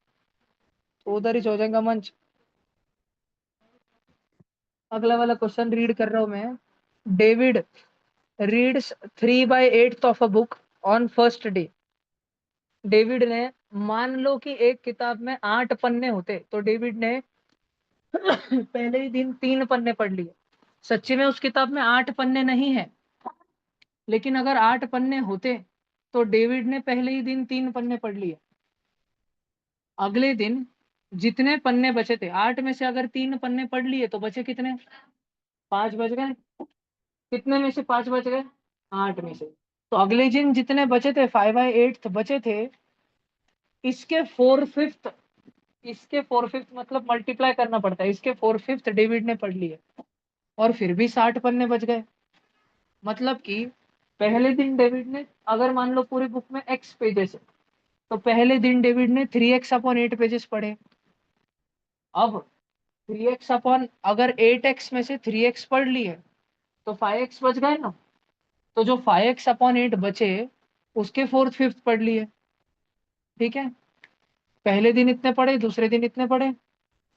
तो उधर ही हो जाएगा मंच। अगला वाला क्वेश्चन रीड कर रहा हूं मैं। David reads 3/8 of a book on first day. David ने, मान लो कि एक किताब में 8 पन्ने होते, तो डेविड ने पहले ही दिन 3 पन्ने पढ़ लिए। सच्ची में उस किताब में 8 पन्ने नहीं है, लेकिन अगर 8 पन्ने होते तो डेविड ने पहले ही दिन 3 पन्ने पढ़ लिए। अगले दिन जितने पन्ने बचे थे, 8 में से अगर 3 पन्ने पढ़ लिए तो बचे कितने? 5 बच गए। कितने में से 5 बच गए? 8 में से। तो अगले दिन जितने बचे थे, 5/8 बचे थे, इसके 4/5, इसके 4/5 मतलब मल्टीप्लाई करना पड़ता है, इसके 4/5 डेविड ने पढ़ लिए, और फिर भी 60 पन्ने बच गए। मतलब कि पहले दिन डेविड ने, अगर मान लो पूरी बुक में x पेजेस है, तो पहले दिन डेविड ने 3x/8 पेजेस पढ़े। अब 3x अगर 8x में से 3x पढ़ लिए तो 5x बच गए ना। तो जो 5x/8 बचे, उसके 4/5 पढ़ लिए। ठीक है, पहले दिन इतने पढ़े, दूसरे दिन इतने पढ़े,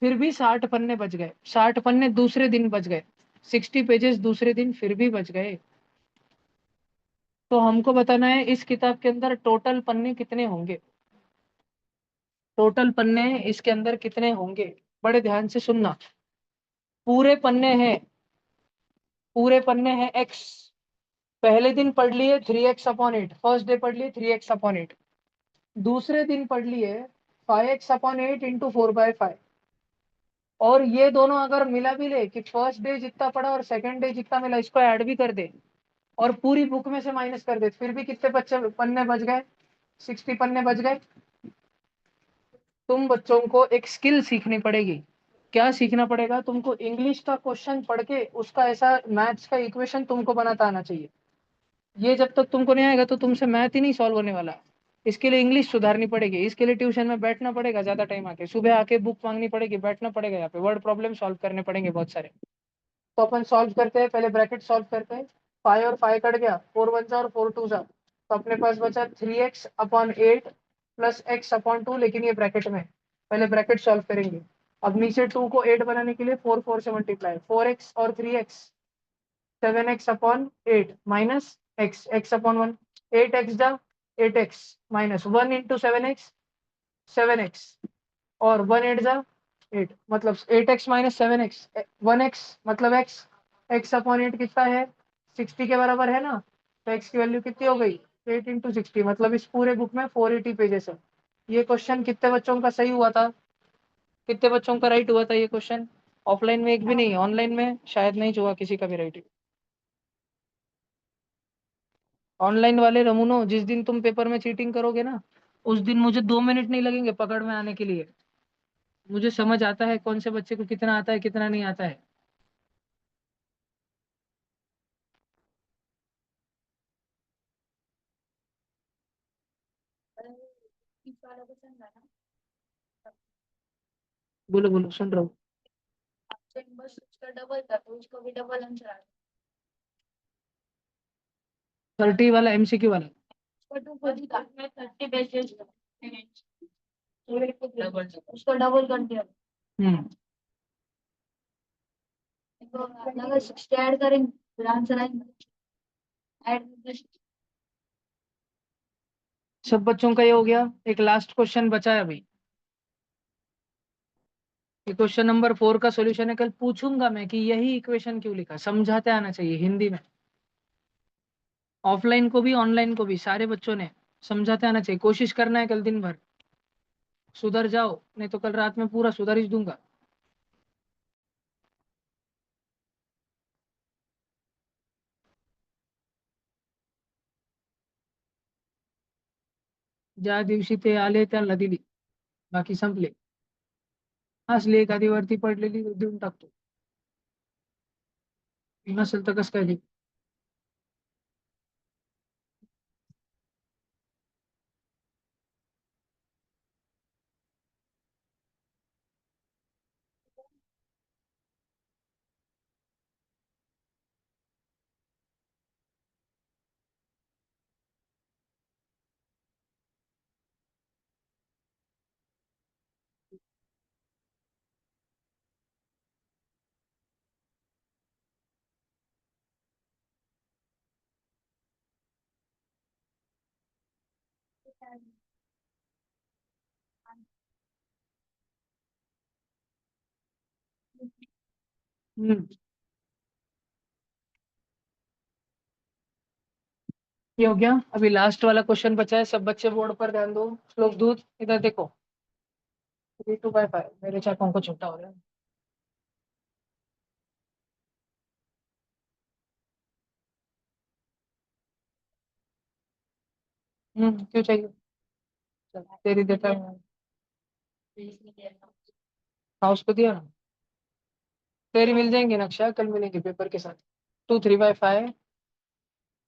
फिर भी 60 पन्ने बच गए। 60 पन्ने दूसरे दिन बच गए, 60 पेजेस दूसरे दिन फिर भी बच गए। तो हमको बताना है इस किताब के अंदर टोटल पन्ने कितने होंगे। टोटल पन्ने इसके अंदर कितने होंगे, बड़े ध्यान से सुनना। पूरे पन्ने हैं, पूरे पन्ने हैं x। पहले दिन पढ़ लिए 3x/8, फर्स्ट डे पढ़ लिए 3x/8। दूसरे दिन पढ़ लिए 5x/8 इंटू 4/5। और ये दोनों अगर मिला भी ले कि फर्स्ट डे जितना पढ़ा और सेकंड डे जितना मिला, इसको ऐड भी कर दे और पूरी बुक में से माइनस कर दे, फिर भी कितने बच्चे पन्ने बच गए? 60 पन्ने बच गए। तुम बच्चों को एक स्किल सीखनी पड़ेगी। क्या सीखना पड़ेगा तुमको? इंग्लिश का क्वेश्चन पढ़ के उसका ऐसा मैथ्स का इक्वेशन तुमको बनाता आना चाहिए। ये जब तक तुमको नहीं आएगा तो तुमसे मैथ ही नहीं सॉल्व होने वाला। इसके लिए इंग्लिश सुधारनी पड़ेगी, इसके लिए ट्यूशन में बैठना पड़ेगा, ज्यादा टाइम आके सुबह आके बुक मांगनी पड़ेगी, बैठना पड़ेगा, यहाँ पे वर्ड प्रॉब्लम सॉल्व करने पड़ेंगे बहुत सारे। तो अपन सॉल्व करते हैं, पहले ब्रैकेट सॉल्व करते हैं। 5 और 5 कट गया, 4 1 और 4 2 जा, तो अपने पास बचा 3x/8 प्लस x/2, लेकिन ये ब्रैकेट में, पहले ब्रैकेट सॉल्व करेंगे। अब नीचे 2 को 8 बनाने के लिए 4 4 से मल्टीप्लाई, 4x और 3x, 7x/8 minus x/1, 8x जा 8x minus 1 into 7x, 7x, और 1 8 जा 8, मतलब 8x माइनस 7x, 1x मतलब x, x/8 कितना है? 60 के बराबर है ना। तो x की वैल्यू कितनी हो गई? 8 इंटू 60, मतलब इस पूरे बुक में 480 पेजेस है। ये क्वेश्चन कितने बच्चों का सही हुआ था? कितने बच्चों का राइट हुआ था ये क्वेश्चन? ऑफलाइन में एक भी नहीं, ऑनलाइन में शायद नहीं हुआ किसी का भी राइट। ऑनलाइन वाले रमूनो, जिस दिन तुम पेपर में चीटिंग करोगे ना, उस दिन मुझे 2 मिनट नहीं लगेंगे पकड़ में आने के लिए। मुझे समझ आता है कौन से बच्चे को कितना आता है कितना नहीं आता है। बोलो बोलो, सुन रहा हूँ। डबल था तो उसको भी डबल आंसर आ 30 वाला एमसीक्यू वाला। गया। 30 पेजेस उसको डबल कर दिया। हम्म, तो अगर 60 ऐड करेंगे फिर आंसर आएगा। ऐड सब बच्चों का ये हो गया। एक लास्ट क्वेश्चन बचा है अभी। ये क्वेश्चन नंबर 4 का सॉल्यूशन है। कल पूछूंगा मैं कि यही इक्वेशन क्यों लिखा, समझाते आना चाहिए हिंदी में। ऑफलाइन को भी ऑनलाइन को भी सारे बच्चों ने समझाते आना चाहिए। कोशिश करना है कल दिन भर, सुधर जाओ, नहीं तो कल रात में पूरा सुधर ही दूंगा। ज्या दिवशी ते आले त्यांना दिली, बाकी संपले. असली एखादी वरती पडलेली देऊन टाकतो, नसेल तर कसं काय देऊ? हम्म, ये हो गया। अभी लास्ट वाला क्वेश्चन बचा है, सब बच्चे बोर्ड पर ध्यान दो। श्लोक दूत इधर देखो, 3/2/5 मेरे चाकों को छोटा हो रहा है। क्यों चाहिए? चल, तेरी देता हूँ। हाँ उसको दिया ना, तेरी मिल जाएंगे नक्शा, कल मिलेंगे पेपर के साथ। 2/3/5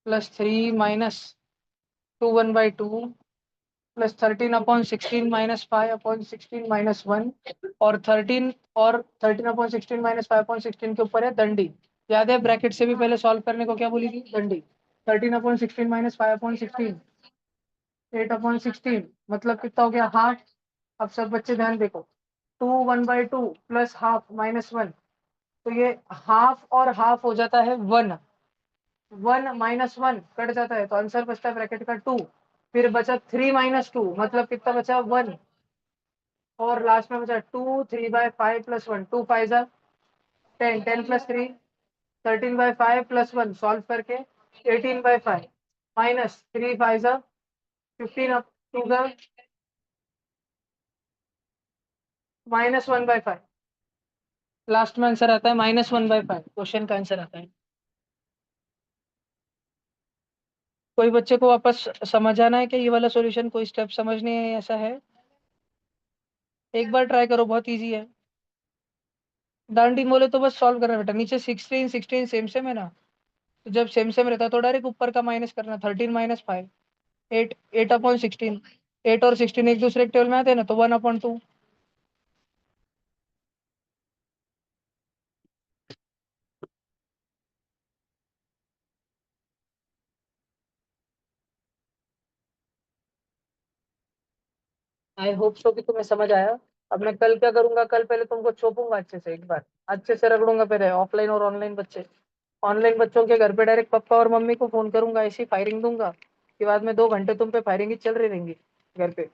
+3 -2 1/2 +13/16 -5/16 -1 और 13/16 -5/16 के ऊपर है दंडी। याद है ब्रैकेट से भी पहले सॉल्व करने को क्या बोली थी? दंडी। 13/16 -5/16 8/16 मतलब कितना हो गया? हाफ। अब सब बच्चे ध्यान देखो, 2 1/2 प्लस हाफ -1, तो ये हाफ और हाफ हो जाता है 1, 1 -1 कट जाता है तो आंसर बचता है ब्रैकेट का 2। फिर बचा 3 -2 मतलब कितना बचा? 1 और लास्ट में बचा 2 3/5 +1 2 5 10 10 +3 13/5 +1 सॉल्व करके 18/5 -3 5 15 अप टू द -1/5। लास्ट में आंसर आता है -1/5, क्वेश्चन का आंसर आता है। कोई बच्चे को वापस समझ आना है कि ये वाला सॉल्यूशन, कोई स्टेप समझनी है ऐसा है? एक बार ट्राई करो, बहुत इजी है। डांडी बोले तो बस सॉल्व करना बेटा, नीचे 16 16 सेम सेम है ना, तो जब सेम सेम रहता है तो डायरेक्ट ऊपर का माइनस करना। 13 -5 8 8/16, 8 और 16 एक दूसरे के टेबल में आते हैं ना, तो 1/2। आई होप सो कि तुम्हें समझ आया। अब मैं कल क्या करूंगा, कल पहले तुमको छोपूंगा अच्छे से, एक बार अच्छे से रगड़ूंगा पहले, ऑफलाइन और ऑनलाइन बच्चे। ऑनलाइन बच्चों के घर पे डायरेक्ट पापा और मम्मी को फोन करूंगा, ऐसी फायरिंग दूंगा कि बाद में 2 घंटे तुम पे फायरिंग ही चल रही रहेंगी घर पे।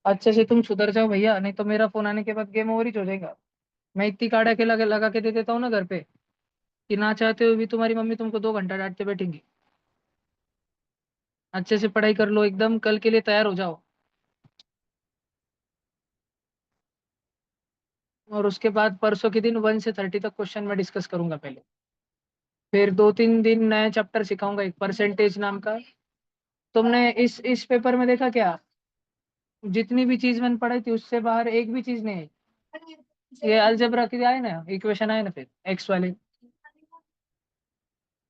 अच्छे से तुम सुधर जाओ भैया, नहीं तो मेरा फोन आने के बाद गेम ओवर ही हो जाएगा। मैं इतनी काड़ा के लगा के दे देता हूँ ना घर पे, कि ना चाहते हुए भी तुम्हारी मम्मी तुमको 2 घंटा डांटते बैठेंगी। अच्छे से पढ़ाई कर लो, एकदम कल के लिए तैयार हो जाओ। और उसके बाद परसों के दिन 1 से 30 तक क्वेश्चन मैं डिस्कस करूंगा पहले। फिर 2 3 दिन नया चैप्टर सिखाऊंगा, एक परसेंटेज नाम का। तुमने इस पेपर में देखा क्या? जितनी भी चीज मैंने पढ़ाई थी उससे बाहर एक भी चीज नहीं आई। ये अलजेब्रा के आए ना, इक्वेशन आए ना, फिर एक्स वाले।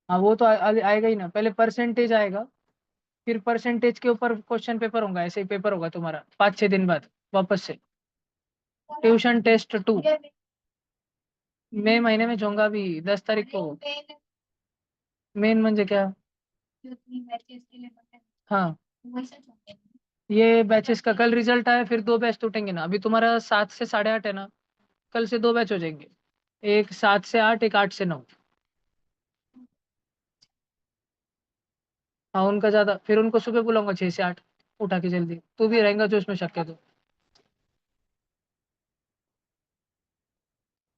हाँ वो तो आएगा ही ना, पहले परसेंटेज आएगा, फिर परसेंटेज के ऊपर क्वेश्चन पेपर होगा, ऐसे ही पेपर होगा तुम्हारा 5 6 दिन बाद वापस से। ट्यूशन टेस्ट 2 मई महीने में जाऊंगा, अभी 10 तारीख को। मेन म्हणजे क्या? हाँ, ये बैचेस का कल रिजल्ट आया, फिर 2 बैच टूटेंगे ना। अभी तुम्हारा 7 से 8:30 है ना, कल से 2 बैच हो जाएंगे, एक 7 से 8, एक 8 से 9। हाँ उनका ज्यादा, फिर उनको सुबह बुलाऊंगा 6 से 8, उठा के जल्दी। तू भी रहेगा जो उसमें शक है तो।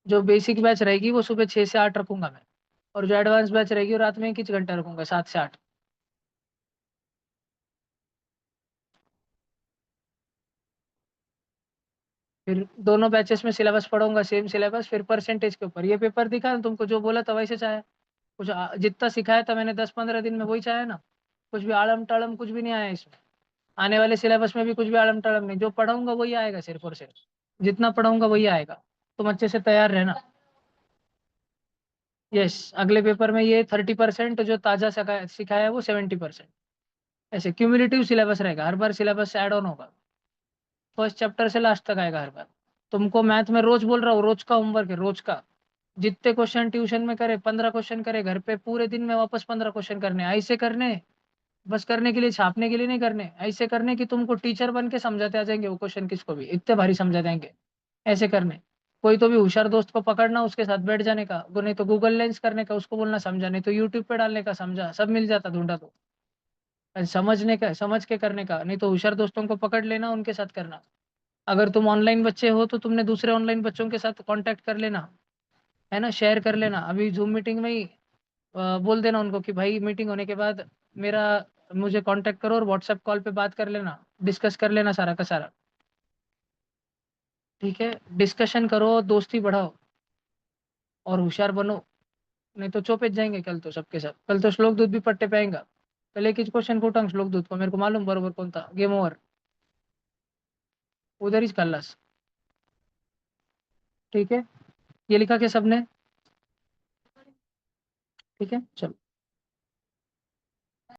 जो बेसिक बैच रहेगी वो सुबह 6 से 8 रखूंगा मैं, और जो एडवांस बैच रहेगी वो रात में 1 घंटा रखूंगा, 7 से 8। फिर दोनों बैचेस में सिलेबस पढ़ाऊंगा, सेम सिलेबस, फिर परसेंटेज के ऊपर। ये पेपर दिखा ना तुमको, जो बोला था वैसे चाहे कुछ जितना सिखाया था मैंने 10 15 दिन में वही चाहे ना। कुछ भी आड़म टाड़म कुछ भी नहीं आया इसमें। आने वाले सिलेबस में भी कुछ भी आड़म टाड़म नहीं, जो पढ़ाऊंगा वही आएगा सिर्फ और सिर्फ, जितना पढ़ाऊंगा वही आएगा। तुम अच्छे से तैयार रहना। यस, अगले पेपर में ये 30%, जो ताजा सिखाया है वो 70%। ऐसे क्यूमुलेटिव सिलेबस रहेगा, हर बार सिलेबस ऐड ऑन होगा, फर्स्ट चैप्टर से लास्ट तक आएगा हर बार। तुमको मैथ में रोज बोल रहा हूँ, रोज का होमवर्क है, रोज का। जितने क्वेश्चन ट्यूशन में करे, 15 क्वेश्चन करे, घर पे पूरे दिन में वापस 15 क्वेश्चन करने, ऐसे करने। बस करने के लिए, छापने के लिए नहीं करने, ऐसे करने कि तुमको टीचर बन के समझाते आ जाएंगे वो क्वेश्चन, किसको भी इतने भारी समझा देंगे। ऐसे करने। कोई तो भी होशियार दोस्त को पकड़ना, उसके साथ बैठ जाने का, वो नहीं तो गूगल लेंस करने का, उसको बोलना समझा, नहीं तो यूट्यूब पे डालने का, समझा, सब मिल जाता ढूंढा तो। समझ के करने का, नहीं तो होशियार दोस्तों को पकड़ लेना, उनके साथ करना। अगर तुम ऑनलाइन बच्चे हो तो तुमने दूसरे ऑनलाइन बच्चों के साथ कांटेक्ट कर लेना, है ना, शेयर कर लेना। अभी जूम मीटिंग में ही बोल देना उनको कि भाई मीटिंग होने के बाद मुझे कांटेक्ट करो और व्हाट्सएप कॉल पे बात कर लेना, डिस्कस कर लेना सारा का सारा। ठीक है, डिस्कशन करो, दोस्ती बढ़ाओ और होशियार बनो, नहीं तो चौपे जाएंगे कल तो सबके सब। कल तो श्लोक दूध भी पट्टे पे आएगा। पहले एक क्वेश्चन पूछा श्लोक दूध को, मेरे को मालूम बरोबर कौन था, गेम ओवर, उधर ही खल्लास। ठीक है, ये लिखा क्या सबने? ठीक है, चलो।